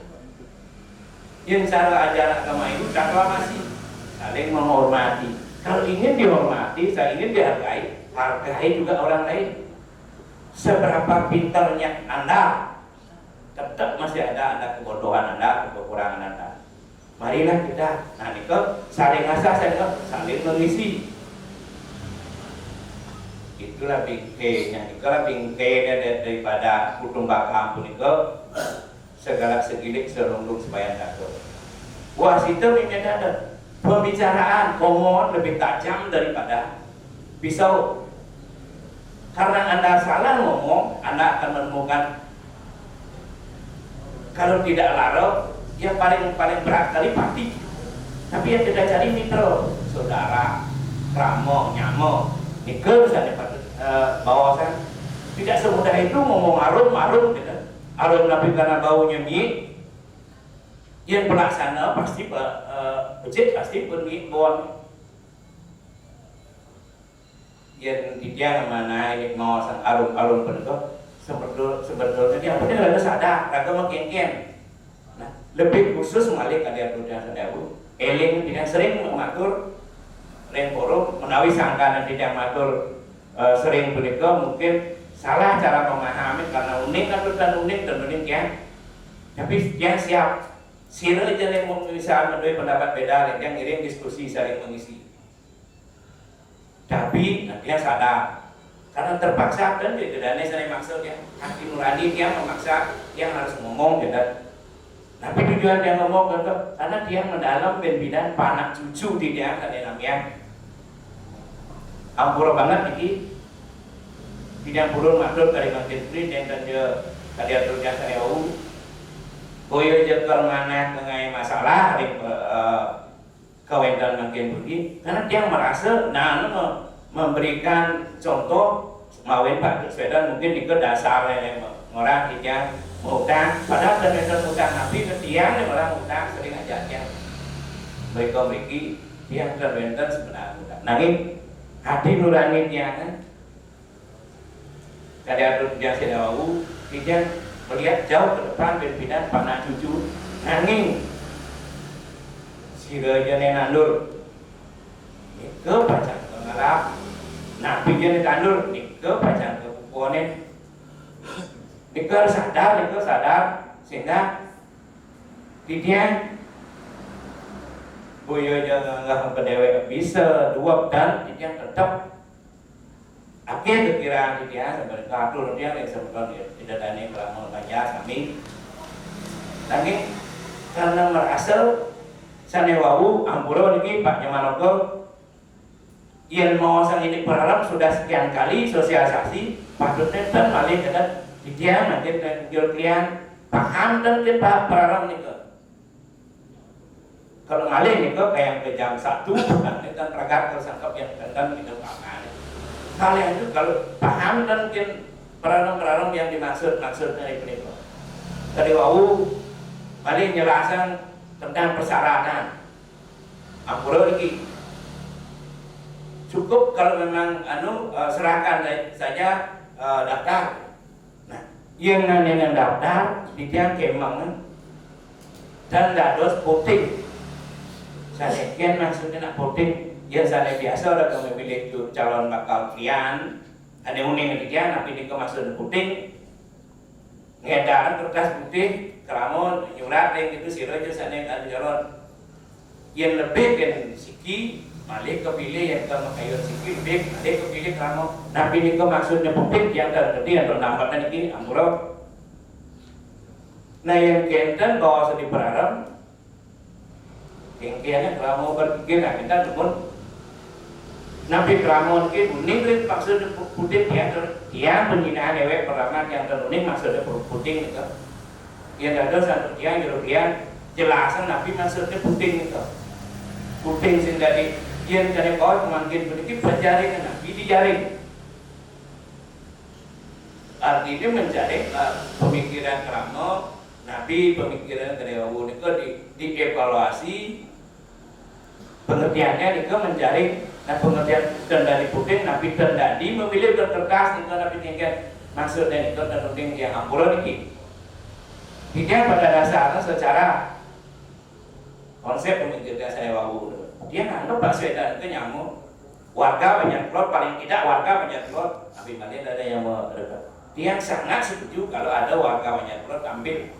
Yang cara ajaran agama itu aklamasi, saling menghormati. Kalau ingin dihormati, saya ingin dihargai, hargai juga orang lain. Seberapa pintarnya Anda, tetap masih ada kebodohan Anda, kekurangan Anda. Marilah kita, nah itu saling asah, saling mengisi. Itulah bingkainya, itulah bingkainya daripada Kutum Bakam punika segala segilik selunglung supaya takut. Wasita mimitanda pembicaraan omong lebih tajam daripada pisau. Karena Anda salah ngomong, Anda akan menemukan kalau tidak larut, yang paling berat kali pati. Tapi yang kita cari mitra, saudara, ramo, nyamo. Nikel saya dapat bawasan tidak semudah itu ngomong arum gitu. Arum tapi karena baunya mie yang pelaksana pasti becet pasti pergi bawang yang tidak mana ini ngawasan arum penegak sebetulnya dia punya rada sadar rada makin nah lebih khusus malik ada tujuan sedawu eling tidak sering mengatur Rengkoro menawi sangka tidak matur sering punika mungkin salah cara memahami karena unik dan unik ya. Tapi yang siap sira aja yang bisa menduai pendapat beda yang ngirim diskusi saling mengisi. Tapi dia sadar karena terpaksa dan tidak ada maksudnya hati nurani dia memaksa yang harus ngomong gitu. Tapi tujuan dia ngomong gitu karena dia mendalam ben bidan panak cucu tidak ada namanya. Ampura banget iki tidak burung makhluk dari makin free dan dia kalian terus saya tahu boyo jeker mana mengenai masalah di kawentan makin pergi karena dia merasa memberikan contoh mawin Pak Sepeda mungkin di dasar orang tidak utang padahal ternyata utang tapi ketiang orang utang sering aja mereka memiliki dia terbentuk sebenarnya nanging hati nurani dia kan kadang dia sedau dia melihat jauh ke depan berpindah panah cucu nanging sira jane nandur ke pacang ke ngarap nah pijen tandur ke pacang ke pupone Nikel sadar sehingga dia boyo jangan kedewe bisa dua dan dia tetap akhirnya kekiraan dia sebagai kartu dia yang sebenarnya tidak ada yang berlaku banyak kami lagi karena merasa sanewawu ampura ini Pak Nyamanoko yang mau sang ini berharap sudah sekian kali sosialisasi patutnya dan malah dengan dia nanti kalian paham dan kita berharap nih kalau malih nih kok kayak ke jam 1 kan kita teragak tersangkap yang kadang kita pakai. Kalian itu kalau paham dan mungkin perarang yang dimaksudnya itu. Tadi wau malih nyelasan tentang persyaratan. Ampura lagi. Cukup kalau memang serahkan saja daftar. Nah, yang nanya daftar dia kemang dan dados putih. Saya maksudnya nak voting Ya sana biasa udah memilih calon bakal kian, ada uning kian, tapi ini maksud puting, ngedaran kertas putih, keramun, nyurat yang itu siro aja sana ada calon. Yang lebih kan siki, balik kepilih yang ke makayur siki, lebih balik kepilih keramun. Tapi ini maksudnya puting yang terjadi atau nampaknya ini amuro. Nah yang kenten bawa sedih berharap, kengkiannya keramun berpikir, nah kita namun Nabi Kramon ke uning maksudnya putih dia penghinaan ewek perangan yang teruning maksudnya putih itu. Yang ada satu dia European jelasan Nabi maksudnya putih itu. Putih sing dari yang dari kau mungkin begitu berjaring Nabi dijaring. Artinya menjaring pemikiran Kramon Nabi pemikiran dari Abu itu dievaluasi pengertiannya itu menjaring. Nah pengertian dari putih Nabi terdadi memilih kertas itu Nabi tinggal maksudnya itu terpenting yang ampura ini. Dia pada dasarnya secara konsep pemikiran saya wawu dia nganggap Pak Swedan itu nyamuk warga banyak plot paling tidak warga banyak plot Nabi Malik ada yang mau dekat. Dia sangat setuju kalau ada warga banyak plot ambil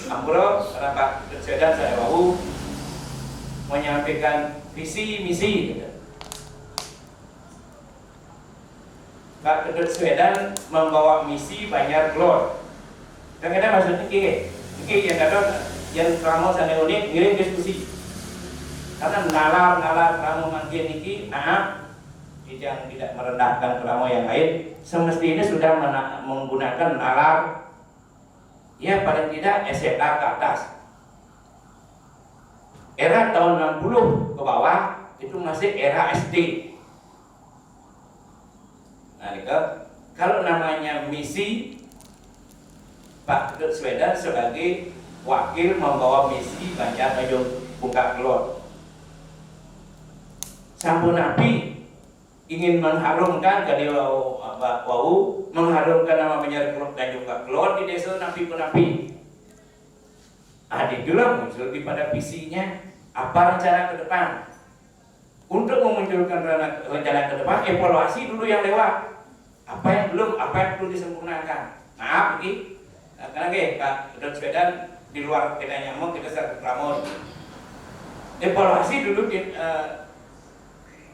ampura karena Pak Swedan saya wawu menyampaikan visi misi gitu. Pak Kedut Swedan membawa misi banyak plot. Dan kita maksudnya ini yang ada yang kamu sana unik ngirim diskusi. Karena nalar kamu mungkin ini, yang tidak merendahkan kamu yang lain, semestinya sudah menggunakan nalar. Ya paling tidak SMA ke atas. Era tahun 60 ke bawah itu masih era SD. Nah, kalau namanya misi Pak Kedut Swedan sebagai wakil membawa misi banyak menyung buka keluar. Sampun Nabi ingin mengharumkan dari wau mengharumkan nama penyerekrut dan juga keluar di desa Nabi pun Nabi. Adik dulu muncul pada visinya. Apa rencana ke depan? Untuk memunculkan rencana ke depan, evaluasi dulu yang lewat. Apa yang belum, apa yang perlu disempurnakan. Maaf, begini. Karena Pak Kedut Swedan di luar kita nyamuk, kita serta Kramon. Evaluasi dulu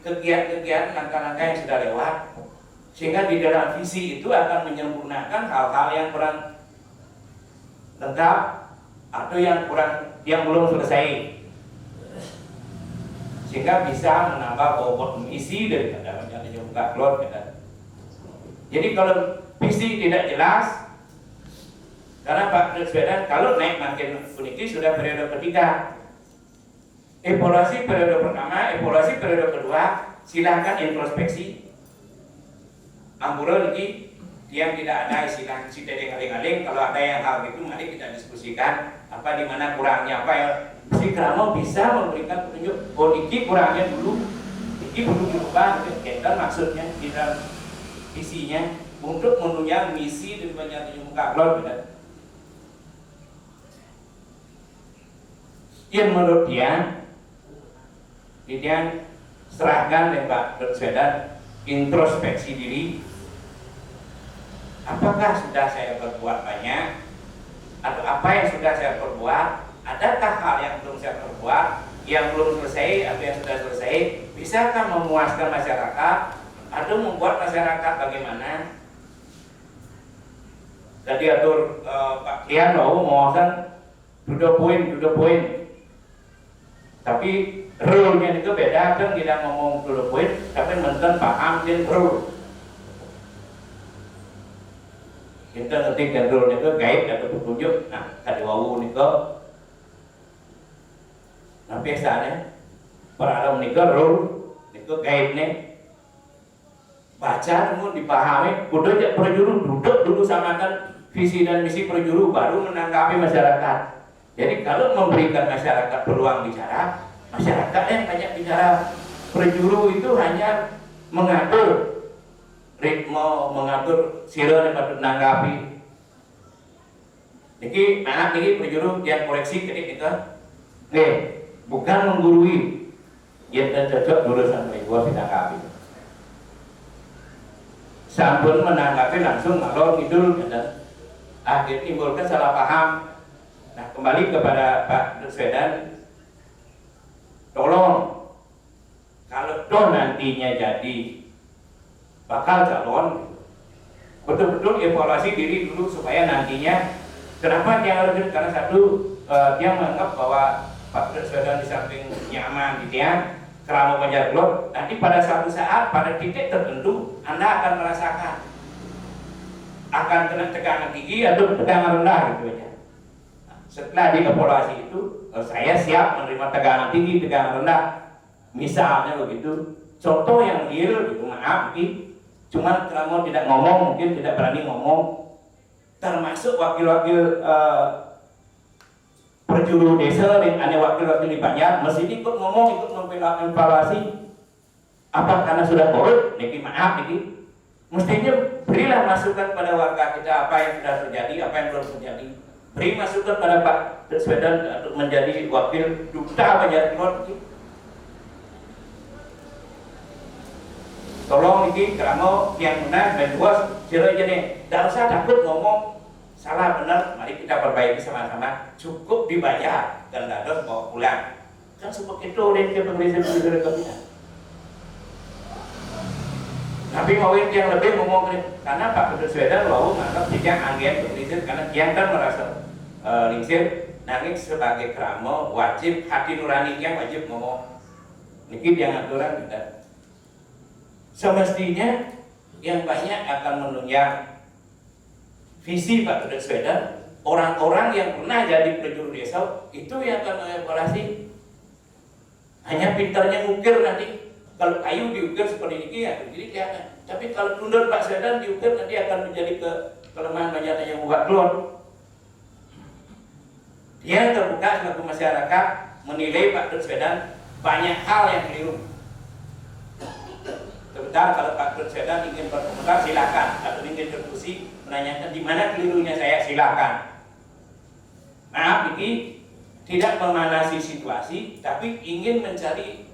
kegiatan langkah-langkah yang sudah lewat. Sehingga di dalam visi itu akan menyempurnakan hal-hal yang kurang lengkap atau yang belum selesai. Sehingga bisa menambah bobot misi daripada menjadi buka keluar kita. Jadi kalau visi tidak jelas, karena Pak Kedut Swedan kalau naik makin puniki sudah periode ketiga, evaluasi periode pertama, evaluasi periode kedua, silahkan introspeksi. Ampura ini yang tidak ada istilah aling-aling, kalau ada yang hal itu mari kita diskusikan apa di mana kurangnya apa yang si Kramo bisa memberikan petunjuk. Oh iki kurangnya dulu, iki perlu dirubah. Kita maksudnya di dalam visinya untuk menunjang misi dari banyak muka keluar. Yang menurut dia serahkan dengan Pak Kedut Swedan introspeksi diri. Apakah sudah saya berbuat banyak atau apa yang sudah saya perbuat? Adakah hal yang belum saya perbuat, yang belum selesai atau yang sudah selesai? Bisakah memuaskan masyarakat atau membuat masyarakat bagaimana? Tadi atur Pak Kian mau memuaskan dua poin. Tapi rule-nya itu beda kan, kita ngomong dua poin, tapi menten paham dan rule. Kita ngerti dan rule itu guide atau petunjuk. Nah, tadi wawu itu nah biasanya para ini rule itu guide nih baca namun dipahami kudu aja perjuru duduk dulu samakan visi dan misi perjuru baru menanggapi masyarakat. Jadi kalau memberikan masyarakat peluang bicara, masyarakat yang banyak bicara. Perjuru itu hanya mengatur ritme, mengatur sila yang patut menanggapi. Jadi anak ini perjuru yang koreksi ketik itu bukan menggurui. Yen cocok urusan mriku ditanggapi. Sampun menanggapi langsung ngalor ngidul kata. Akhirnya timbulkan salah paham. Nah, kembali kepada Pak Swedan, tolong kalau toh nantinya jadi bakal calon, betul-betul evaluasi diri dulu supaya nantinya kenapa dia harus, karena satu dia menganggap bahwa Pak Swedan di samping nyaman gitu ya, kerama Banjar Kelor, nanti pada suatu saat pada titik tertentu Anda akan merasakan akan kena tegangan tinggi atau tegangan rendah gitu aja. Nah, setelah dievaluasi itu saya siap menerima tegangan tinggi, tegangan rendah. Misalnya begitu, contoh yang real gitu, maaf mungkin cuman kamu tidak ngomong, mungkin tidak berani ngomong, termasuk wakil-wakil perjuru desa dan ada wakil-wakil di Banjar mesti ikut ngomong, ikut mengevaluasi. Apa karena sudah korup? Niki maaf niki, mestinya berilah masukan pada warga kita apa yang sudah terjadi, apa yang belum terjadi. Beri masukan pada Pak Swedan untuk menjadi wakil duta Banjar Kelor. Tolong ini kerana yang benar dan luas sila jenis, tidak usah takut ngomong salah benar, mari kita perbaiki sama-sama, cukup dibayar dan dados bawa pulang. Kan seperti itu dia pengelisir kita. Tapi mau yang lebih ngomong karena Pak Swedan lalu menganggap tidak angin pengelisir karena yang kan merasa lingsir, nangis sebagai kerama wajib hati nurani yang wajib ngomong. Niki yang aturan kita. Semestinya yang banyak akan menunjang visi Pak Swedan, orang-orang yang pernah jadi penjuru desa itu yang akan mengevaluasi. Hanya pintarnya ngukir nanti, kalau kayu diukir seperti ini ya, jadi kelihatan. Tapi kalau tunduk Pak Swedan diukir nanti akan menjadi kelemahan banyak yang buat keluar. Dia terbuka sebagai masyarakat menilai Pak Swedan banyak hal yang keliru. Sebentar kalau Pak Swedan ingin berkomentar silakan, atau ingin diskusi menanyakan di mana kelirunya saya silakan. Maaf ini tidak memanasi situasi, tapi ingin mencari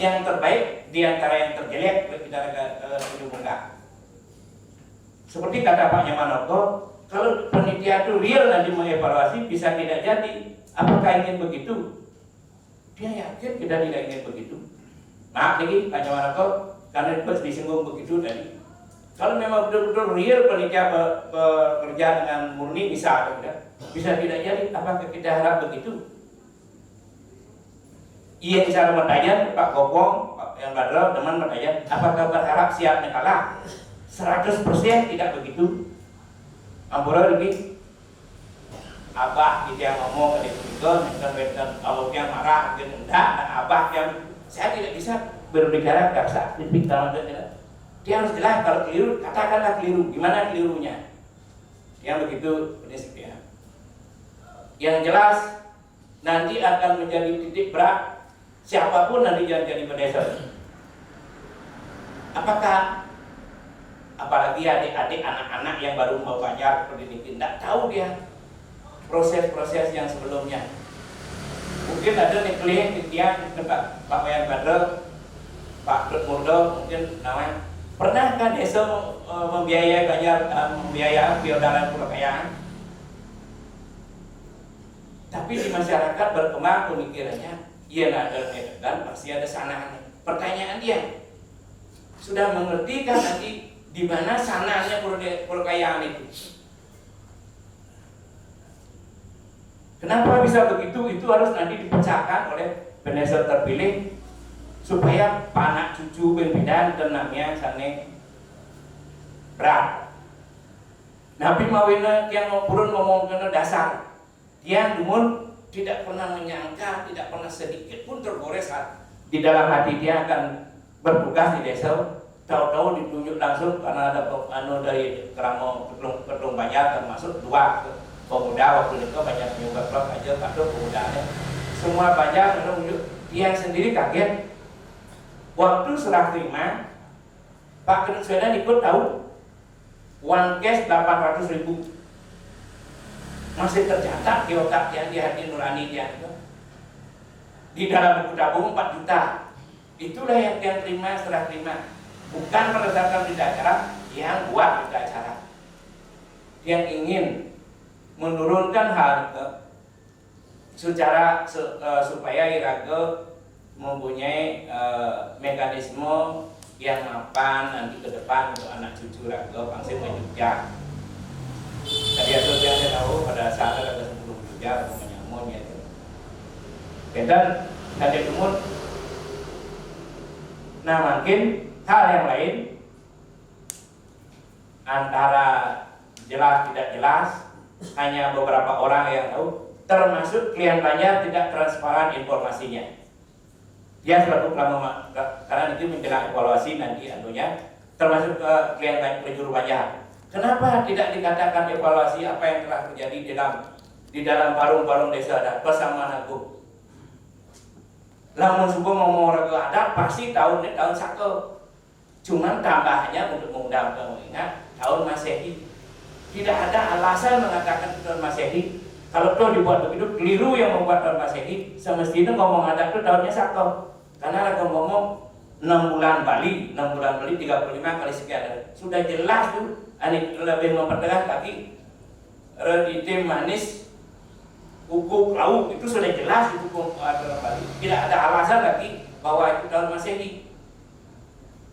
yang terbaik di antara yang terjelek bagi kita ujung muka. Seperti kata Pak Nyamanoko, kalau panitia itu real nanti mengevaluasi bisa tidak jadi. Apakah ingin begitu? Dia yakin kita tidak ingin begitu. Maaf lagi Pak Nyamanoko, karena itu disinggung begitu tadi. Kalau memang betul-betul real panitia bekerja dengan murni bisa atau tidak, bisa tidak jadi. Apakah kita harap begitu? Iya cara bertanya Pak Gopong, Pak yang Badro, teman bertanya, apakah berharap siapnya kalah? 100% tidak begitu. Ampura lagi, abah kita yang ngomong ke itu, dan Allah yang marah, mungkin enggak, dan abah yang saya tidak bisa berbicara daksa tipik dalam dia harus jelas kalau keliru, katakanlah keliru, gimana kelirunya yang begitu prinsipnya. Yang jelas nanti akan menjadi titik berat siapapun nanti jadi pendesa. Apakah apalagi adik-adik anak-anak yang baru mau belajar seperti ini tidak tahu dia proses-proses yang sebelumnya. Mungkin ada nih klien dia Pak Wayan Badro, Pak Dut Murdo, mungkin namanya pernah kan desa membiayai Banjar, membiayai biodalan Pulau. Tapi di masyarakat berkembang pemikirannya, iya ada dan pasti ada sananya. Pertanyaan dia, sudah mengerti kan nanti di mana sananya perkayaan itu? Kenapa bisa begitu? Itu harus nanti dipecahkan oleh pendesa terpilih supaya anak cucu ben-bedan tenangnya sana berat. Nabi Mawina yang purun ngomong kena dasar, dia namun tidak pernah menyangka, tidak pernah sedikit pun tergores di dalam hati dia akan bertugas di desa. Tahu-tahu ditunjuk langsung karena ada dari kerama Kedung Banjar termasuk 2 pemuda waktu itu banyak juga klub aja atau pemudanya semua banyak menunjuk. Dia sendiri kaget waktu serah terima Pak Swedan ikut tahu uang cash 800.000 masih tercatat di otak dia, di hati nurani dia. Di dalam buku tabung 4 juta Itulah yang dia terima, serah terima. Bukan berdasarkan berita acara yang buat berita acara. Yang ingin menurunkan harga supaya Iraga mempunyai mekanisme yang mapan nanti ke depan untuk anak cucu Raga pangsil ke Jogja. Tadi saya tahu pada saat ada 10 Jogja menyamun ya. Dan tadi kemudian, nah mungkin hal yang lain antara jelas tidak jelas, hanya beberapa orang yang tahu, termasuk klien Banjar tidak transparan informasinya. Dia selalu karena itu menjelang evaluasi nanti anunya, termasuk klien penjuru Banjar. Kenapa tidak dikatakan evaluasi apa yang telah terjadi di dalam parung-parung desa adat Pasaman Agung? Lamun subuh ngomong raga adat pasti tahun satu. Cuman tambahannya untuk mengundang mengingat tahun Masehi. Tidak ada alasan mengatakan tahun Masehi. Kalau itu dibuat begitu keliru yang membuat tahun Masehi. Semestinya ngomong adat itu tahunnya satu. Karena raga ngomong 6 bulan Bali 35 kali sekian. Sudah jelas tuh. Ini lebih mempertegas lagi redite manis kuku lauk itu sudah jelas itu adalah Bali. Tidak ada alasan lagi bahwa itu tahun Masehi.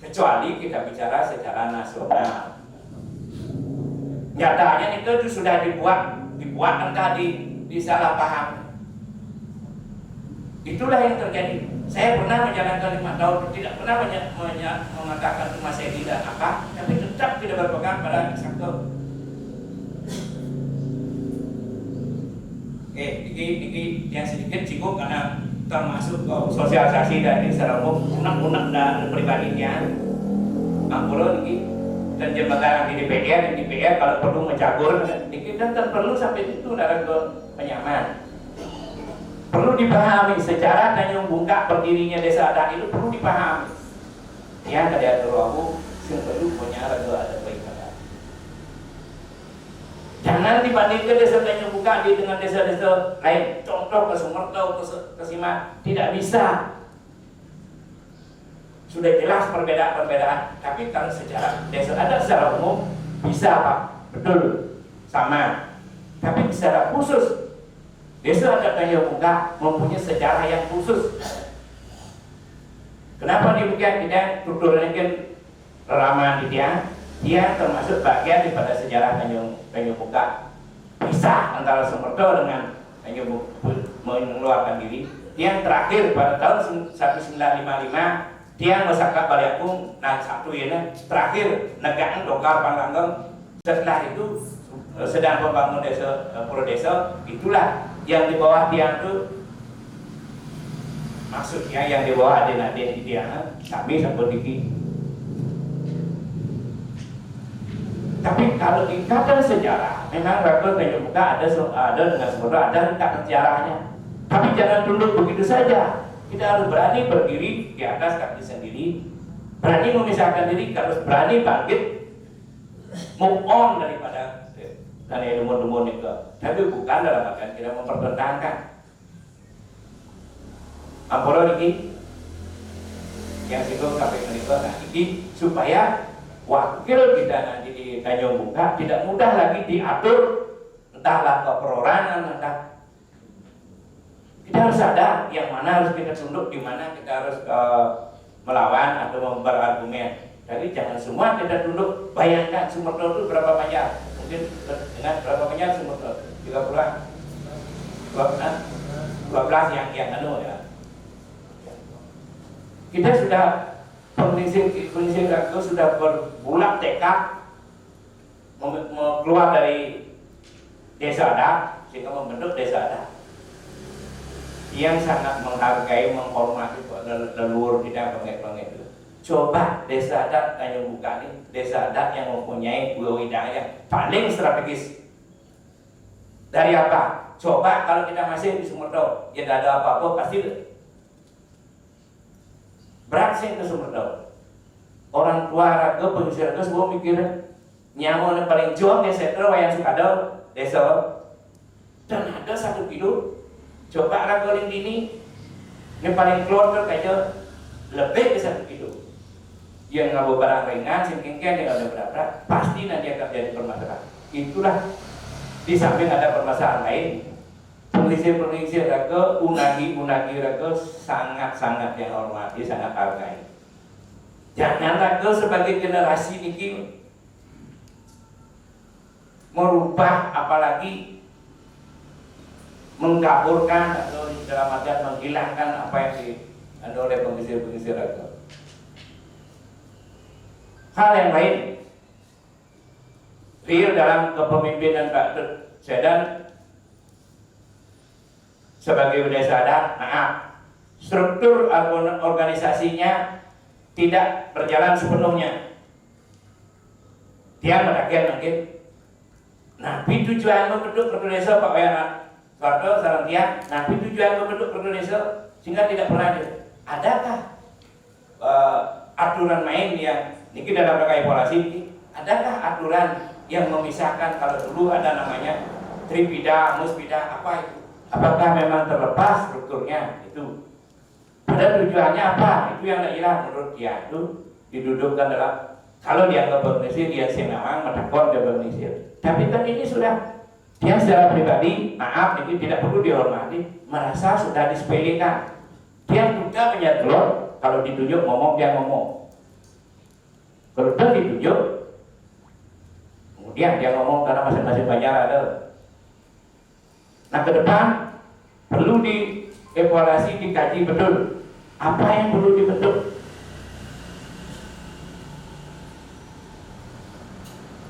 Kecuali kita bicara secara nasional. Nyatanya itu sudah dibuat entah disalah paham. Itulah yang terjadi. Saya pernah menjalankan 5 tahun, tidak pernah mengatakan itu Masehi dan apa, tapi tetap tidak berpegang pada sakto. Ini yang sedikit singgung karena termasuk sosialisasi dari secara umum, unak-unak dan pribadinya. Angkulo ini dan jembatan di DPR kalau perlu mencagur, ini dan perlu sampai itu dalam penyaman. Perlu dipahami sejarah Tanjung Bungkak berdirinya desa adat itu perlu dipahami. Ya, tadi ada aku sing perlu punya ada baik ada. Jangan dibandingkan desa Tanjung Bungkak dengan desa-desa lain. Contoh ke Sumerto, ke Sima, tidak bisa. Sudah jelas perbedaan. Tapi kalau sejarah desa adat secara umum bisa Pak, betul, sama. Tapi secara khusus desa adat Tanjung Bungkak mempunyai sejarah yang khusus. Kenapa demikian? Kita tuturnya kan ramah di dia termasuk bagian daripada sejarah Tanjung Bungkak. Pisah antara Sumerto dengan Tanjung Bungkak mengeluarkan diri. Yang terakhir pada tahun 1955 dia masyarakat Baliakung dan satu ini terakhir negaan Dokar Panglanggeng. Setelah itu sedang membangun desa Pulau Desa, itulah yang di bawah dia itu maksudnya yang di bawah aden-aden dia kami sampai diki. Tapi kalau ikatan sejarah memang Raga Tanjung Bungkak ada dengan Sumerto ada ikatan sejarahnya. Tapi jangan tunduk begitu saja. Kita harus berani berdiri di atas kaki sendiri, berani memisahkan diri, harus berani bangkit, move on daripada karena demon-demon itu. Tapi bukan dalam artian kita mempertentangkan. Amporo ini yang singgung sampai menikah ini supaya wakil kita nanti di Tanjung Bungkak tidak mudah lagi diatur entahlah ke perorangan entah. Kita harus sadar yang mana harus kita tunduk, di mana kita harus melawan atau berargumen. Jadi jangan semua kita tunduk. Bayangkan Sumerto itu berapa banyak? Mungkin dengan berapa banyak Sumerto? 12 yang anu ya. Kita sudah penyisir Raga sudah berbulat tekad keluar dari desa adat sehingga membentuk desa adat yang sangat menghargai, menghormati leluhur kita banget itu. Coba desa adat Tanjung Bungkak ini, desa adat yang mempunyai budaya yang paling strategis. Dari apa? Coba kalau kita masih di Sumerto, ya tidak ada apa-apa, pasti berat sih ke Sumerto. Orang tua Raga, pengusir Raga semua mikirnya nyamun yang paling juang desa itu yang suka ada desa dan ada 1 kilo. Coba Raga ini paling keluar tuh kayaknya lebih besar itu. Yang ngabawa barang ringan, singkingnya yang ada berat, pasti nanti akan jadi permasalahan. Itulah di samping ada permasalahan lain. Pengisir raga, unagi raga sangat-sangat yang hormati, sangat hargai. Jangan raga sebagai generasi ini merubah, apalagi mengkaburkan atau dalam artian menghilangkan apa yang diadu oleh pengisir raga. Hal yang lain, real dalam kepemimpinan Pak Sedan sebagai desa adat, struktur organisasinya tidak berjalan sepenuhnya. Dia mendakir mungkin. Nabi tujuan membentuk perda desa Pak Wayan Soeharto sareng dia. Nabi tujuan membentuk perda desa sehingga tidak pernah ada. Adakah aturan main yang ini dalam rangka evaluasi? Adakah aturan yang memisahkan kalau dulu ada namanya tripida, muspida, apa itu? Apakah memang terlepas strukturnya itu? Pada tujuannya apa? Itu yang tidak hilang menurut dia itu didudukkan dalam kalau dianggap bernisir dia senawang menakon dia bernisir. Tapi kan ini sudah dia secara pribadi maaf ini tidak perlu dihormati merasa sudah disepelekan. Dia juga menyatur kalau ditunjuk ngomong dia ngomong. Kalau sudah ditunjuk kemudian dia ngomong karena masing-masing banyak ada. Nah ke depan perlu dievaluasi, dikaji betul apa yang perlu dibentuk.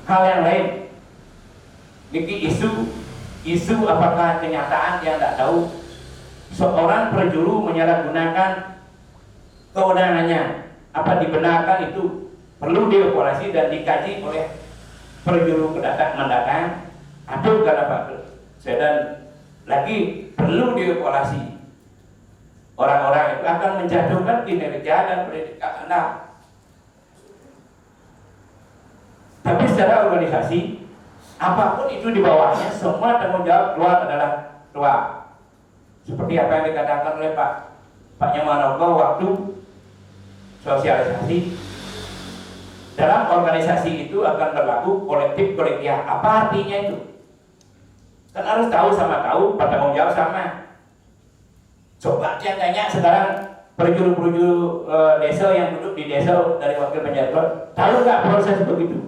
Hal yang lain, niki isu apakah kenyataan yang tidak tahu seorang perjuru menyalahgunakan kewenangannya, apa dibenarkan itu perlu dievaluasi dan dikaji oleh perjuru mendatang atau karena Pak Sedan lagi perlu dievaluasi. Orang-orang itu akan menjatuhkan kinerja dan predikat Anda. Tapi secara organisasi, apapun itu di bawahnya, semua tanggung jawab keluar adalah keluar. Seperti apa yang dikatakan oleh Pak Nyamanoko waktu sosialisasi. Dalam organisasi itu akan berlaku kolektif-kolektif. Apa artinya itu? Kan harus tahu sama tahu, bertanggung jawab sama. Coba dia tanya sekarang perjuru-perjuru desa yang duduk di desa dari wakil penjabat, tahu nggak proses begitu?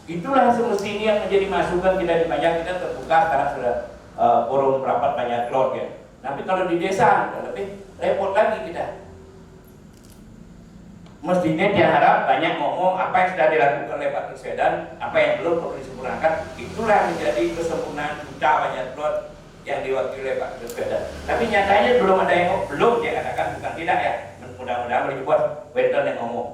Itulah semestinya yang menjadi masukan kita di banyak, kita terbuka sekarang sudah forum rapat banyak klot ya. Tapi kalau di desa lebih repot lagi kita. Mestinya dia harap banyak ngomong apa yang sudah dilakukan oleh Pak Sedan, apa yang belum perlu disempurnakan. Itulah menjadi kesempurnaan kita banyak klot yang diwakili oleh Pak Sedan. Tapi nyatanya belum ada yang belum dia katakan bukan tidak ya. Mudah-mudahan dibuat Weton yang ngomong.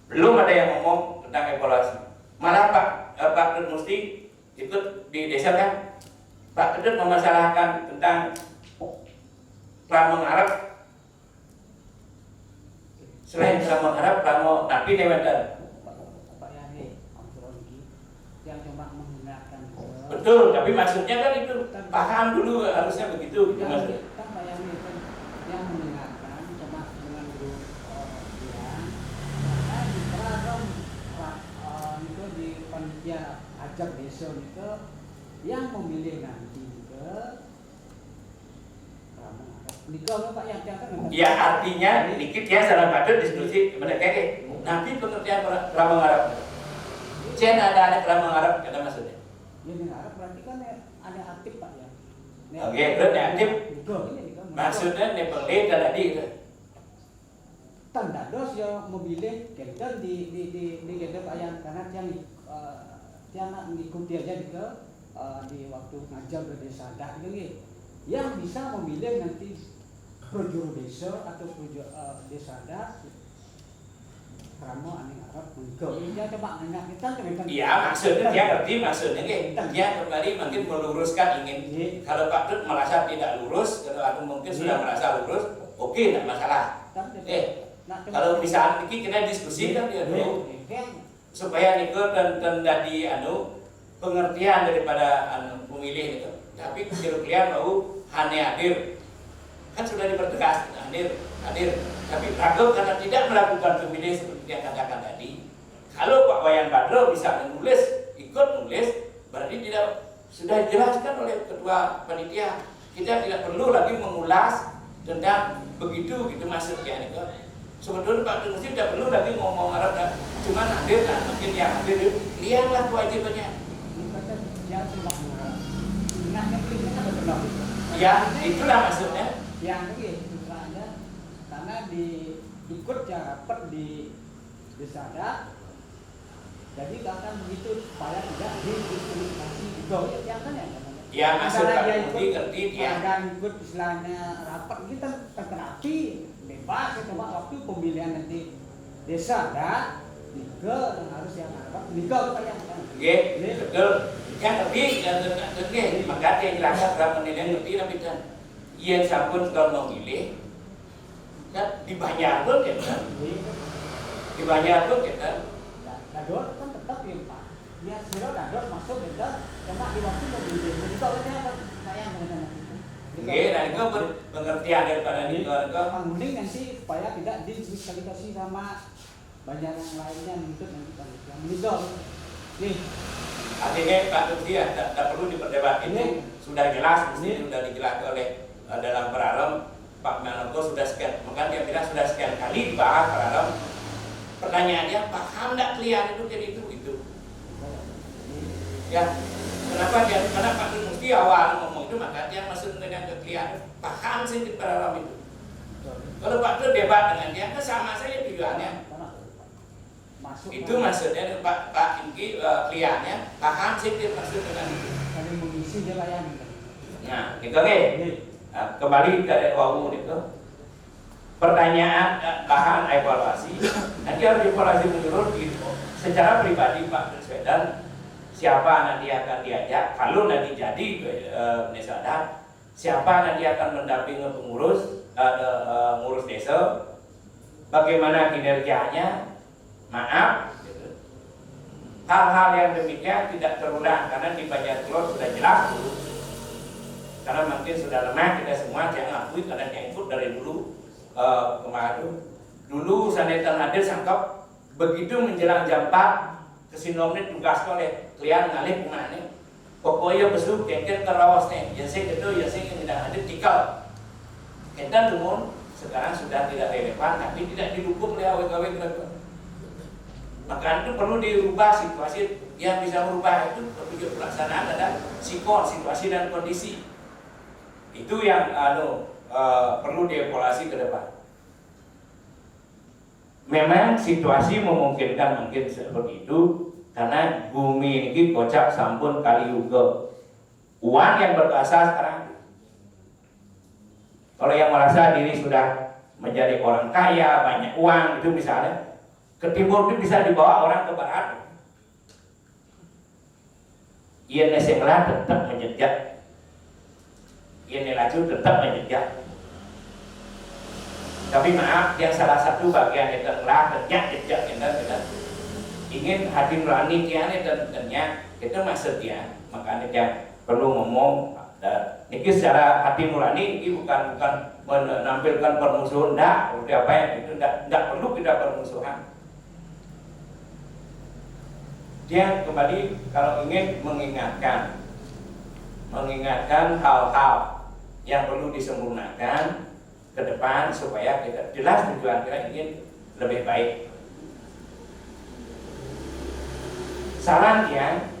Belum ada yang ngomong tentang evaluasi. Malah Pak Kedut Musti ikut di desa kan. Pak Kedut memasalahkan tentang Pramo Arab. Selain Pramo Arab, Pramo Nabi Newendan. Pak Yani, yang cuma menggunakan Betul, tapi maksudnya kan itu paham dulu harusnya begitu. Kan Pak Yani kan yang mendengarkan cuma dengan grup dia. Maka di Pragom itu di panitia ajak desa itu yang memilih nanti ke Nikah Pak yang kan? Ya artinya dikit ya salah pada diskusi mereka nanti pengertian Pramo Arab. Jen ada Pramo Arab kata maksudnya. Ya Arab berarti kan ada aktif Pak ya. Oke, berarti aktif. Maksudnya nepelé tadi itu. Tanda dos yang memilih kita di kita Pak yang karena yang mengikuti aja di waktu ngajar di desa dah gitu. Yang bisa memilih nanti perjuru desa atau perjuru desa dah Pramo aneh Arab mengikut dia coba nanya kita iya maksudnya dia ngerti maksudnya dia kembali mungkin meluruskan ingin kalau Pak Dut merasa tidak lurus kalau aku mungkin sudah merasa lurus oke tidak masalah kalau bisa ini kita diskusikan dia dulu supaya nikah dan dari pengertian daripada pemilih itu tapi kira-kira mau hanya hadir kan sudah dipertegas hadir Tapi ragu karena tidak melakukan pemilih seperti yang katakan tadi. Kalau Pak Wayan Badro bisa menulis, ikut nulis, berarti tidak sudah dijelaskan oleh ketua panitia. Kita tidak perlu lagi mengulas tentang begitu gitu maksudnya itu. Sebetulnya Pak Tengsi tidak perlu lagi ngomong Arab, cuma hadir dan mungkin yang hadir lihatlah kewajibannya. Ya, itulah maksudnya. Yang ini misalnya karena ikut yang rapat di desa adat, jadi bahkan begitu supaya tidak didiskriminasi juga yang kan ya. Ya maksudnya ngerti dia. Dan ikut istilahnya rapat kita terkenati bebas ya, cuma waktu pemilihan nanti desa adat legal yang harus yang rapat legal yang betul. Yang lebih maka dia jelaskan berapa nilai ngerti tapi kan yang sampun kalau memilih kan dibayar pun kita dador kan tetap ya Pak dia siro dador masuk kita cuma di waktu memilih jadi kalau apa sayang dengan itu dan itu pengertian daripada itu mending nanti supaya tidak didiskriminasi sama banyak yang lainnya untuk yang meninggal nih. Artinya Pak Tengsi tidak perlu diperdebat itu sudah jelas, sudah dijelaskan oleh dalam peralem Pak Menko sudah sekian, maka dia bilang sudah sekian kali dibahas peralem. Pertanyaannya paham tidak kalian itu jadi itu? Ya, kenapa Pak Tengsi awal ngomong itu maka dia masuk dengan kalian paham sih di peralem itu. Kalau Pak Tengsi debat dengan dia kan sama saja tujuannya. Itu maksudnya Pak Inki kliennya paham sih dia maksud dengan itu. Kami mengisi dia layan. Nah, itu oke. Kembali ke WAU itu. Pertanyaan bahan evaluasi. Nanti harus evaluasi menurut gitu. Secara pribadi Pak Baswedan siapa nanti akan diajak kalau nanti jadi desa adat, siapa nanti akan mendampingi pengurus ngurus desa, bagaimana kinerjanya. Maaf, gitu. Hal-hal yang demikian tidak terulang karena di Banjar Kelor sudah jelas dulu. Karena mungkin sudah lemah kita semua jangan akui karena yang ikut dari dulu kemarin. Dulu Sanetan hadir sangkap begitu menjelang jam 4 kesinomnya tugas oleh klien ngalih kemana. Pokoknya besuk kengken terawas nih. Yang saya kedua yang saya tidak hadir tikal. Kita namun sekarang sudah tidak relevan tapi tidak didukung oleh awet-awet. Maka itu perlu dirubah situasi yang bisa merubah itu petunjuk pelaksanaan adalah sikon, situasi dan kondisi. Itu yang perlu dievaluasi ke depan. Memang situasi memungkinkan mungkin seperti itu karena bumi ini kocak sampun kali juga. Uang yang berkuasa sekarang. Kalau yang merasa diri sudah menjadi orang kaya, banyak uang itu misalnya ke timur itu bisa dibawa orang ke barat. Ia neselah tetap menjejak. Ia nelaju tetap menjejak. Tapi maaf, yang salah satu bagian yang telah jejak kita ingin hati nurani kian dan kita maksudnya makanya dia perlu ngomong. Ini secara hati nurani ini bukan menampilkan permusuhan, apa yang itu tidak perlu kita permusuhan. Dia kembali kalau ingin mengingatkan hal-hal yang perlu disempurnakan ke depan supaya kita jelas tujuan kita ingin lebih baik. Sarannya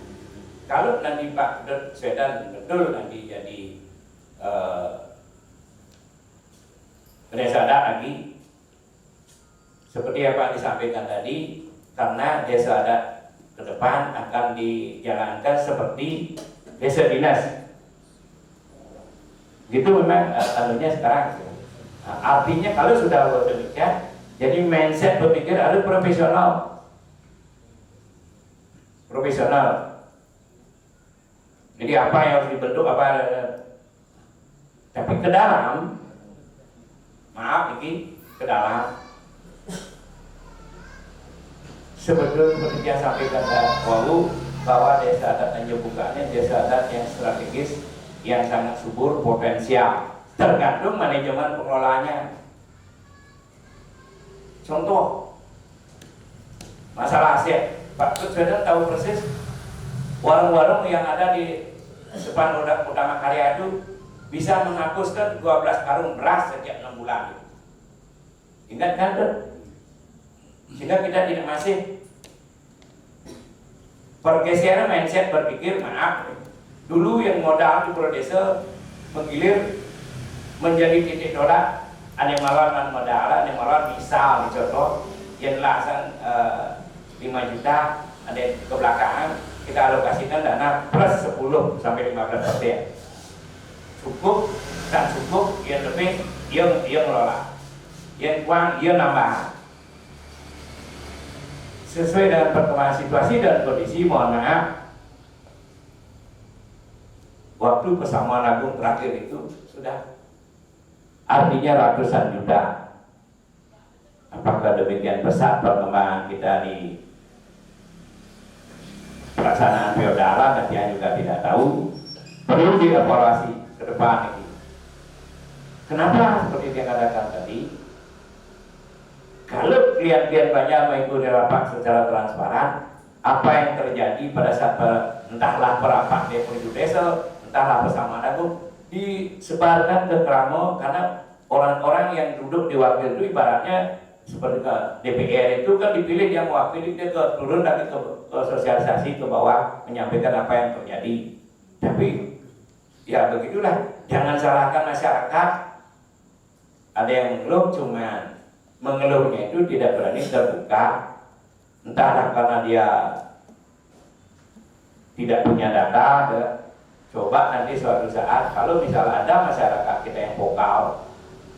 kalau nanti Pak Baswedan betul nanti jadi desa adat lagi seperti apa disampaikan tadi, karena desa adat ke depan akan dijalankan seperti desa dinas. Gitu memang anunya sekarang. Artinya kalau sudah demikian, jadi mindset berpikir harus profesional. Jadi apa yang harus dibentuk tapi ke dalam, maaf ini ke dalam. Sebetulnya seperti yang sampaikan Walu bahwa desa adat Tanjung Bukanya desa adat yang strategis, yang sangat subur potensial, tergantung manajemen pengelolaannya. Contoh masalah aset, Pak Presiden tahu persis warung-warung yang ada di depan utama karya itu bisa menghapuskan 12 karung beras setiap 6 bulan. Ingat kan tuh? Sehingga kita tidak masih pergeseran mindset berpikir, maaf, dulu yang modal di Pulau Desa menggilir menjadi titik tolak, ada yang malah modal, ada yang malah misal contoh yang lasan 5 juta, ada yang ke belakang kita alokasikan dana plus 10 sampai 15%. Cukup dan cukup, yang lebih dia ngelola, yang kurang dia nambah. Sesuai dengan perkembangan situasi dan kondisi, mohon maaf, waktu Pesamuan Agung terakhir itu sudah artinya ratusan juta. Apakah demikian pesat perkembangan kita di pelaksanaan feodalan, nanti juga tidak tahu. Perlu dievaluasi ke depan ini. Kenapa seperti yang katakan tadi? Kalau klien-klien banyak mengikuti rapat secara transparan, apa yang terjadi pada saat entahlah perapat Depo Desa, entahlah Pesamuan Agung disebarkan ke Kramo, karena orang-orang yang duduk di wakil itu ibaratnya seperti ke DPR itu kan dipilih yang mewakili, dia turun lagi ke sosialisasi ke bawah menyampaikan apa yang terjadi. Tapi ya begitulah, jangan salahkan masyarakat. Ada yang mengeluh, cuman mengeluhnya itu tidak berani terbuka, entahlah karena dia tidak punya data. Coba nanti suatu saat kalau misalnya ada masyarakat kita yang vokal,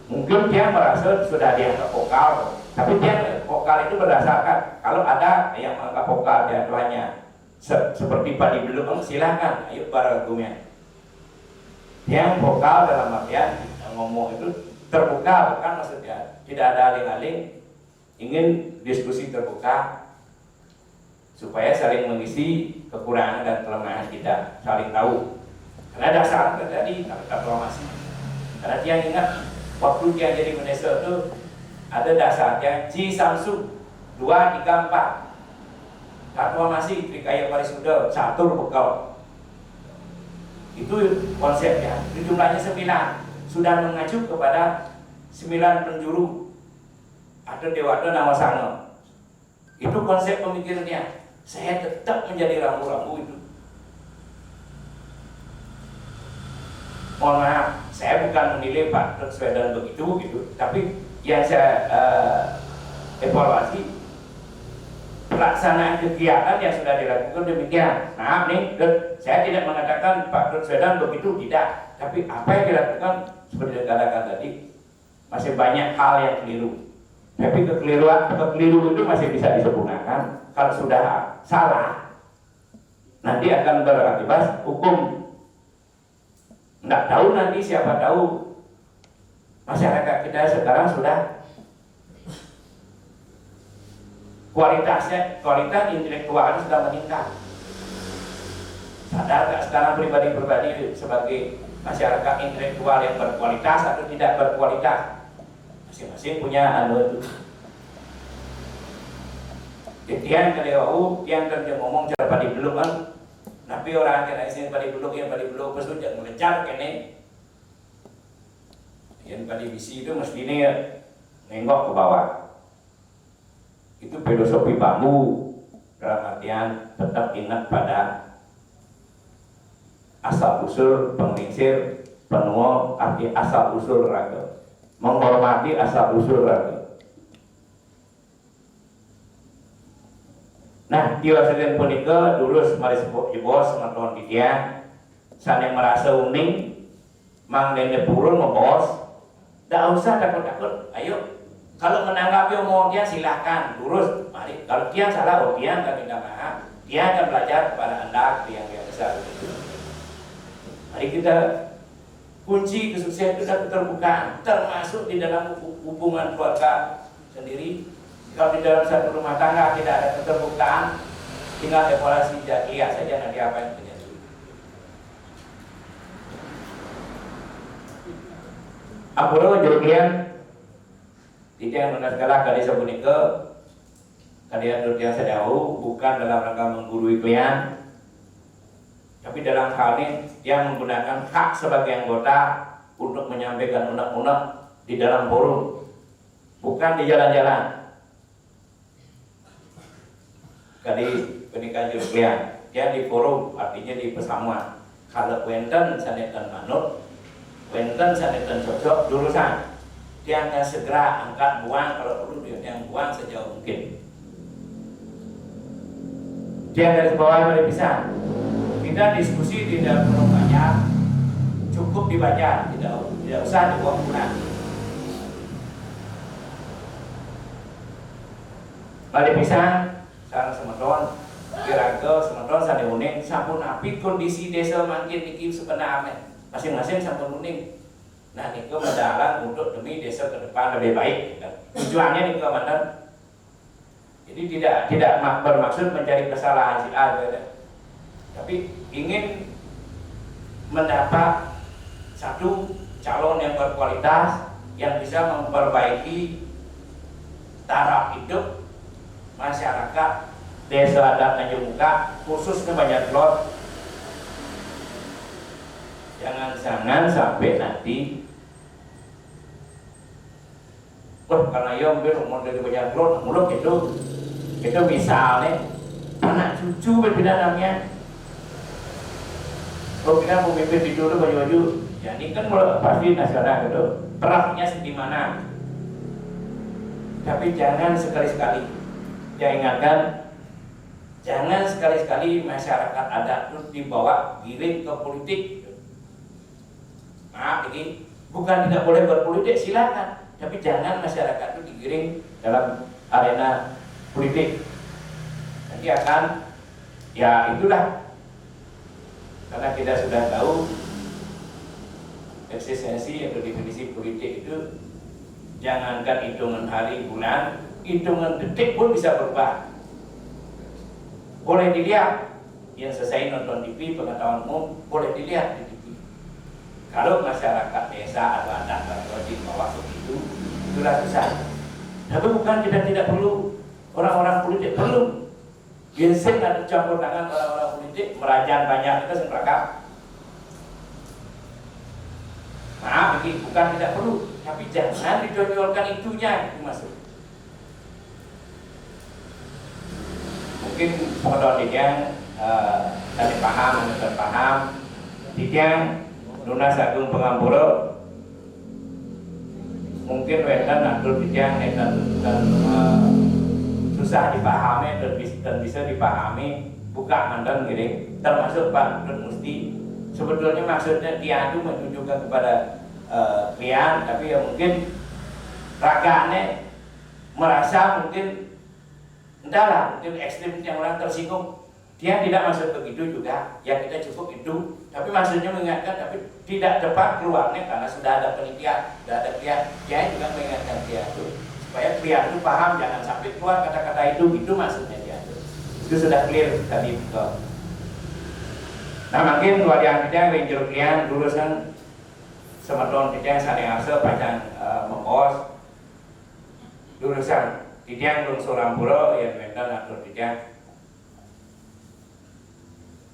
mungkin dia merasa sudah dianggap vokal, tapi dia vokal itu berdasarkan kalau ada yang menganggap vokal jadwalnya seperti Pak Dibelum, silahkan, ayo berargumen. Yang vokal dalam artian ngomong itu terbuka, bukan maksudnya tidak ada aling-aling, ingin diskusi terbuka supaya saling mengisi kekurangan dan kelemahan kita, saling tahu. Karena dasar terjadi aklamasi. Karena dia ingat waktu dia jadi minister itu ada dasarnya Ji Samsu 234 aklamasi Trikaya Parisuda catur bekal. Itu konsepnya. Jumlahnya 9, sudah mengacu kepada 9 penjuru atau Dewata Nawasana. Itu konsep pemikirannya. Saya tetap menjadi rambu-rambu itu. Mohon maaf, saya bukan menilai Pak Presiden begitu gitu, tapi yang saya evaluasi pelaksanaan kegiatan yang sudah dilakukan demikian. Maaf nih, saya tidak mengatakan Pak Presiden begitu, tidak. Tapi apa yang dilakukan seperti dikatakan tadi, masih banyak hal yang keliru. Tapi kekeliruan itu masih bisa disempurnakan. Kalau sudah salah, nanti akan berakibat hukum. Nggak tahu nanti, siapa tahu masyarakat kita sekarang sudah kualitas intelektualnya sudah meningkat. Sadar nggak sekarang pribadi-pribadi sebagai masyarakat intelektual yang berkualitas atau tidak berkualitas? Masing-masing punya itu. Tiang kelewau, tiang kerja ngomong cara pada belum kan. Tapi orang kena isin pada belum yang pada belum pesu jangan mengejar kene. Yang pada visi itu mestinya nengok ke bawah. Itu filosofi bambu, dalam artian tetap ingat pada asal usul penglingsir penuh, arti asal usul raga, menghormati asal usul raga. Nah, di wasakan punika dulu semari sebut bos teman-teman kita, saat yang merasa uning, mang dene purun mau bos, tidak usah takut-takut, ayo. Kalau menanggapi omong dia silahkan, lurus, mari. Kalau dia salah, dia akan minta maaf, dia akan belajar kepada anda yang besar. Mari kita kunci kesuksesan itu keterbukaan, termasuk di dalam hubungan keluarga sendiri. Kalau di dalam satu rumah tangga tidak ada keterbukaan, tinggal evaluasi lihat saja nanti apa yang terjadi. Apuro jadian di Tidak yang segala kali sebunika kalian yang saya tahu bukan dalam rangka menggurui kalian, tapi dalam hal ini dia menggunakan hak sebagai anggota untuk menyampaikan unek-unek di dalam forum, bukan di jalan-jalan. Kali pernikahan kalian dia di forum, artinya di persamuan. Kalau wenten sanetan manut, wenten sanetan cocok jurusan, dia akan segera angkat buang, kalau perlu dia yang buang sejauh mungkin. Dia dari bawah boleh bisa. Kita diskusi tidak perlu banyak, cukup dibaca, tidak usah dibuang pulang. Balik bisa, sarang semeton, kira-kira semeton sane uning, sampun api kondisi desa makin iki sebenarnya masing-masing sampun uning. Nah, niku mendalang untuk demi desa ke depan lebih baik. Tujuannya niku mantan. Jadi tidak bermaksud mencari kesalahan si A, tapi ingin mendapat satu calon yang berkualitas yang bisa memperbaiki taraf hidup masyarakat desa adat Tanjung Muka, khususnya Banjar Klor. Jangan sampai nanti karena ia mau dari Banjar Klor muluk itu misalnya anak cucu berbeda namanya. Kalau kita memimpin di dulu baju-baju, ya ini kan pasti nasional gitu. Perahnya di mana? Tapi jangan sekali-sekali, saya ingatkan, jangan sekali-sekali masyarakat adat itu dibawa giring ke politik. Maaf ini bukan tidak boleh berpolitik, silakan, tapi jangan masyarakat itu digiring dalam arena politik. Nanti akan, ya itulah, karena kita sudah tahu eksistensi atau definisi politik itu jangankan hitungan hari bulan, hitungan detik pun bisa berubah. Boleh dilihat, yang selesai nonton TV pengetahuan umum boleh dilihat di TV. Kalau masyarakat desa atau adat atau di bawah begitu, itulah susah. Tapi bukan kita tidak perlu orang-orang politik, perlu. Biasanya ada campur tangan orang-orang politik, merajaan banyak itu seperangkap. Maaf, ini bukan tidak perlu, tapi jangan ditonjolkan itunya, itu maksud. Mungkin pengetahuan dia tadi paham, menurut paham, dia lunas agung pengampura, mungkin wetan atur dia dan susah dipahami dan bisa dipahami buka mandan giring, termasuk Pak Dut Musti. Sebetulnya maksudnya dia itu menunjukkan kepada klien, tapi ya mungkin raganya merasa mungkin entahlah, mungkin ekstrim yang orang tersinggung. Dia tidak maksud begitu juga, ya kita cukup itu, tapi maksudnya mengingatkan, tapi tidak tepat keluarnya karena sudah ada penelitian, sudah ada klien, dia juga mengingatkan dia itu supaya klien itu paham, jangan sampai keluar kata-kata itu maksudnya dia itu sudah clear tadi. Nah makin luar yang kita rinjur klien dulu kan semeton kita saling arsa panjang mengkos dulu kan kita belum Surampura ya mental atur kita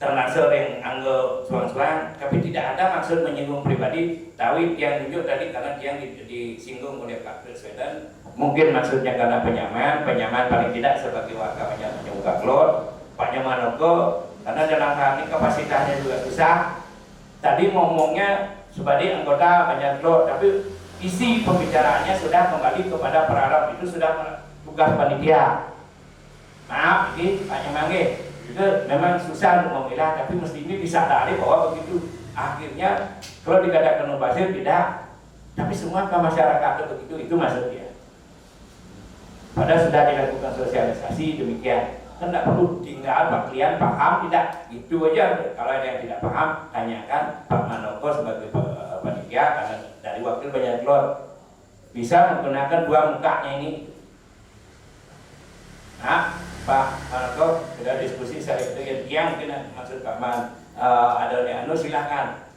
termasuk yang anggap suang-suang, tapi tidak ada maksud menyinggung pribadi. Tapi yang tunjuk tadi karena dia disinggung oleh Pak Presiden, mungkin maksudnya karena penyaman paling tidak sebagai warga Banjar Klor, Pak Nyamanoko, karena dalam hal ini kapasitasnya juga susah. Tadi ngomongnya sebagai anggota Banjar Klor, tapi isi pembicaraannya sudah kembali kepada perarab, itu sudah tugas panitia. Maaf, ini Pak Nyamangge. Itu memang susah untuk memilah, tapi mesti ini disadari bahwa begitu akhirnya kalau dikatakan mubazir tidak, tapi semua ke masyarakat begitu, itu maksudnya. Padahal sudah dilakukan sosialisasi demikian, kan tidak perlu tinggal Pak klien paham tidak, itu aja. Kalau ada yang tidak paham tanyakan Pak Manoko sebagai panitia, karena dari wakil Banjar Klor bisa menggunakan dua mukanya ini. Nah, Pak Manoko sudah diskusi saya itu yang mungkin maksud Pak Man ada yang silahkan.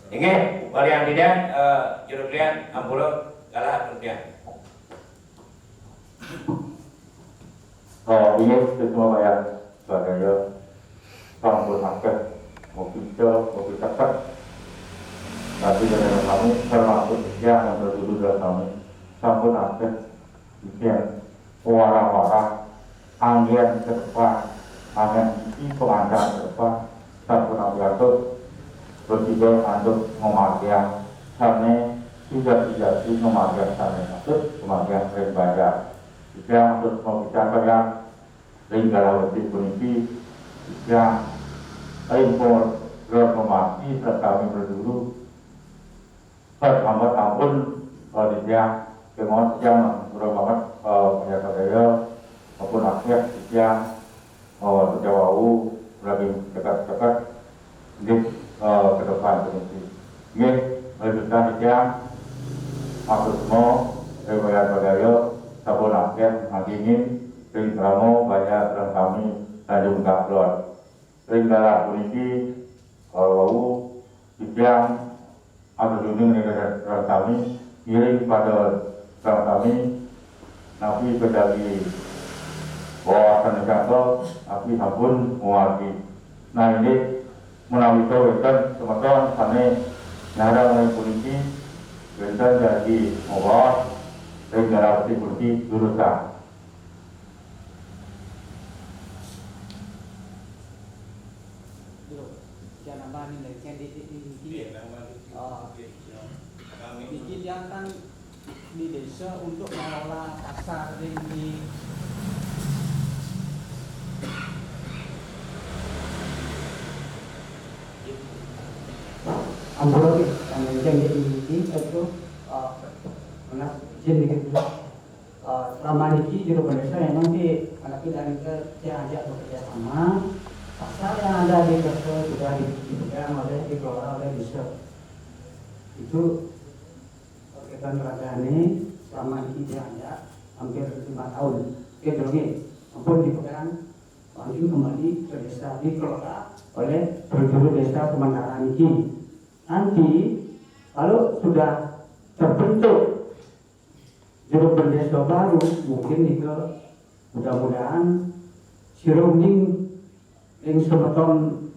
Ini kalau yang tidak juru klien ampulo kalah kemudian. Ini semua bayar sebagai sampun akeh mobil cepat. Tapi dari kami termasuk yang berdulu dari kami sampun akeh bikin warah-warah angin ke depan, angin di pengancam ke depan, sampun atur bertiga untuk memakai sana tidak memakai sana maksud memakai berbayar. Jika untuk membicarakan yang lingkaran lebih kunci, jika impor reformasi serta kami berdulu, pertama tahun dia kemudian yang berobat saya maupun akhir yang sejauh lagi dekat-dekat di ke depan kunci. Ini lebih yang maksud semua bayar sabun akhir ini ring ramo banyak terang kami Tanjung Kaplon ring dalam kunci wau yang ada dunia negara terang kami iring pada terang kami nabi kedali bawasan kantor nabi sabun muargi. Nah ini menawi wetan teman-teman sana nara mengenai kunci wetan jadi membawa negara seperti jurusan. Jangan nambah nih dari bikin yang kan di desa untuk mengelola pasar ini. Ambil yang ini itu mana izin dikit dulu. Selama ini di Rumah Desa memang di anak kita diajak bekerja sama. Pasar yang ada di desa juga dipegang dikelola oleh desa. Itu kegiatan Ragane selama ini diajak hampir 5 tahun. Kedua maupun dipegang langsung kembali ke desa dikelola oleh berjuru desa Kementerian ini. Nanti kalau sudah terbentuk juru desa baru mungkin itu mudah-mudahan sirumning yang sebeton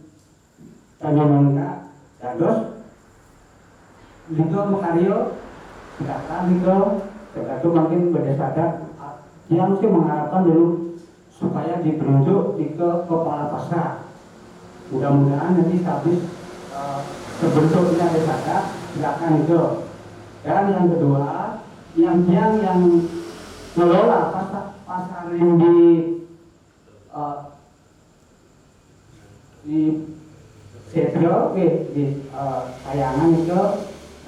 tanyamangga dados itu mekario silakan itu tergantung mungkin berdasarkan yang sih mengharapkan dulu supaya dibentuk di kepala pasar. Mudah-mudahan nanti habis terbentuknya desa silakan itu. Dan yang kedua yang mengelola pasar yang di setro di tayangan itu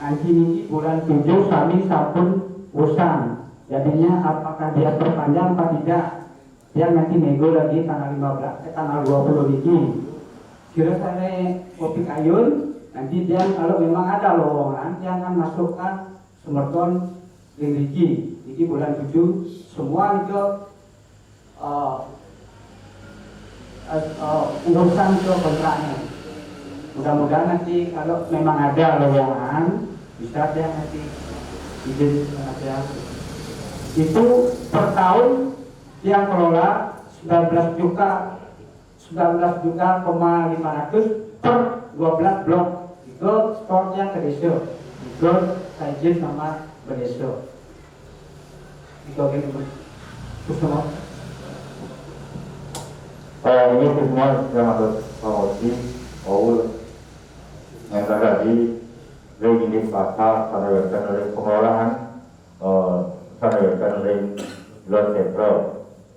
nanti bulan 7 kami sampun usang. Jadinya apakah dia perpanjang apa tidak? Dia nanti nego lagi tanggal 20 ini. Kira saya kopi kayun nanti dia kalau memang ada lowongan dia akan masukkan semerton ringgit. Jadi bulan 7 semua itu urusan ke kontraknya. Mudah-mudahan nanti kalau memang ada lowongan bisa dia nanti izin ada. Itu per tahun yang kelola 19 juta 500 per 12 blok. Itu stoknya ke desa. Itu saya izin sama berdesa. Itu gitu. Semua. Ini semua yang harus promosi, yang terjadi ini pasar disampaikan oleh pengelolaan, disampaikan oleh bulan April.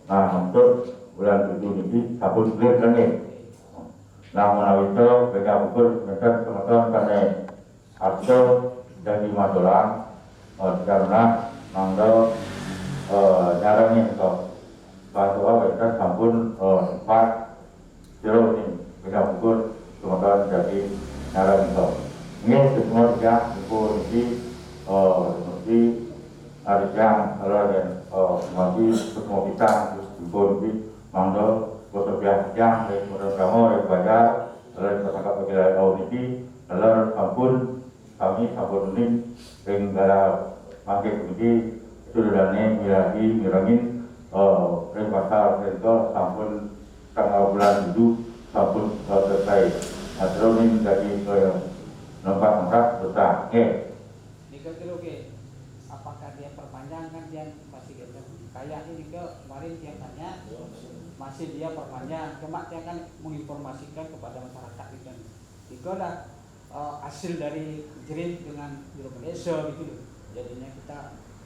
Nah untuk bulan 7 ini sabun clear lagi. Nah melalui itu mereka ukur mereka teman-teman karena atau jadi masalah karena manggal nyarangnya itu. Bahwa mereka sampun tempat jero ini mereka ukur teman-teman jadi nyarang itu. Ini semua dia ukur di hari yang dan masih semua kita ukur di manggal bersebiang yang kemudian kamu daripada dalam ketangkap wilayah ini dalam sampun kami sampun ini dengan pakai kunci sudah nih mirangin ring pasal itu sampun tanggal bulan itu sampun selesai. Terus ini dari tempat besar. Nika kira ke apakah dia perpanjang kan dia masih gitu. Kayak ini ke kemarin dia tanya masih dia perpanjang. Cuma dia kan menginformasikan kepada masyarakat gitu. Nika dah hasil dari jerit dengan Biro Desa gitu. Jadinya kita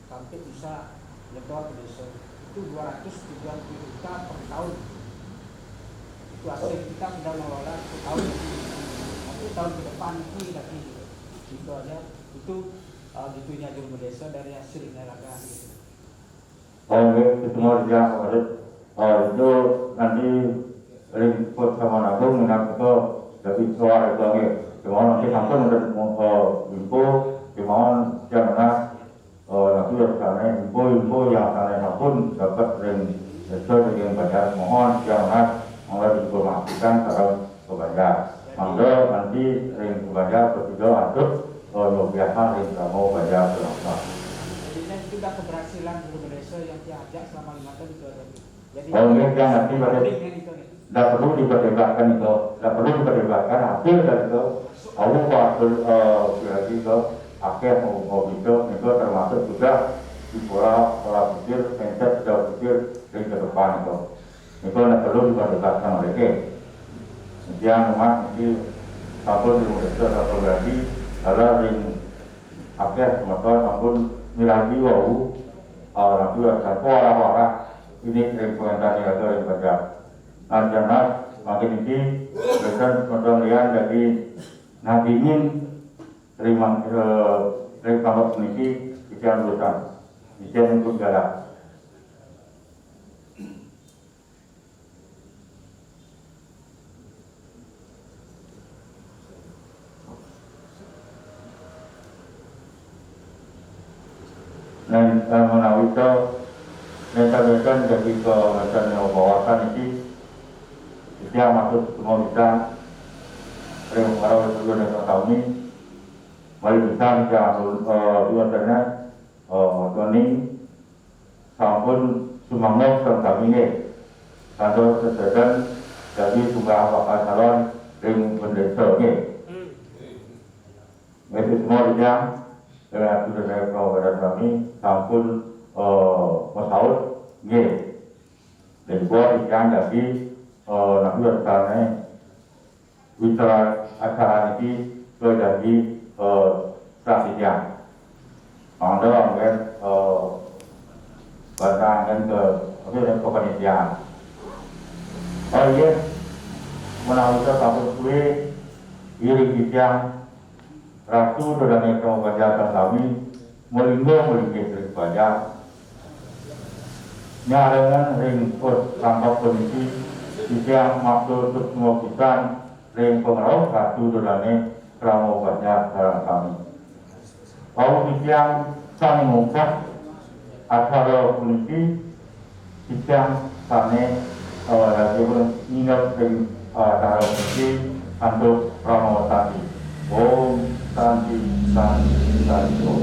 sampai bisa nyetor ke desa itu 230 juta per tahun. Itu hasil kita sudah mengelola 1 tahun. Nanti tahun ke depan ini lagi itu aja itu gitunya Biro Desa dari hasil nelaga gitu. Oke, semua dia itu nanti ring pos sama nabung dengan itu dari suara itu lagi. Cuma nanti sampun untuk info, cuma jangan nanti sana info yang sana sampun dapat ring sesuai dengan bayar. Mohon jangan mulai diinformasikan secara kepada. Maka nanti ring kepada ketiga atau biasa ring kamu bayar berapa. Jadinya itu sudah keberhasilan Biro Desa yang diajak selama 5 tahun itu ada. Jadi yang nanti pada tidak perlu diperdebatkan itu, tidak perlu diperdebatkan hasil dari itu. Aku hasil lagi ke akhir mau itu termasuk juga di pola pikir, mindset sudah pikir dari ke depan itu tidak perlu diperdebatkan oleh mereka. Yang memang ini sampun di Indonesia atau lagi adalah ring akhir motor sampun miladi wau nanti ada orang-orang ini ring pengantar yang ada ring baca. Karena makin ini besar kemudian dari nanti ingin terima kamar peneliti ikan lutan ikan untuk galak. Dan menawi itu mental jadi ke macam yang bawakan ini dia masuk semua bisa ring para itu dan tahun ini mari bisa dua sana ini sampun sumangga kami ini kantor kesehatan jadi juga bakal calon ring pendeta ini itu semua dia dengan sudah saya kepada kami sampun masaud ini dan buat ikan dari nanti asalnya bicara acara ini ke dari strategi ada kan batangan ke kepanitiaan. Oh iya, menawi tahun kue iri bidang ratu dan yang baca kami melingkung dari baca nyarangan ring pos rangkap polisi yang maksud semua kita ring pengeroh ratu dan kerana baca dalam kami. Kalau yang kami mengungkap acara polisi yang kami lagi mengingat dari acara polisi untuk Pramo Santi. Om Santi Santi Santi Om.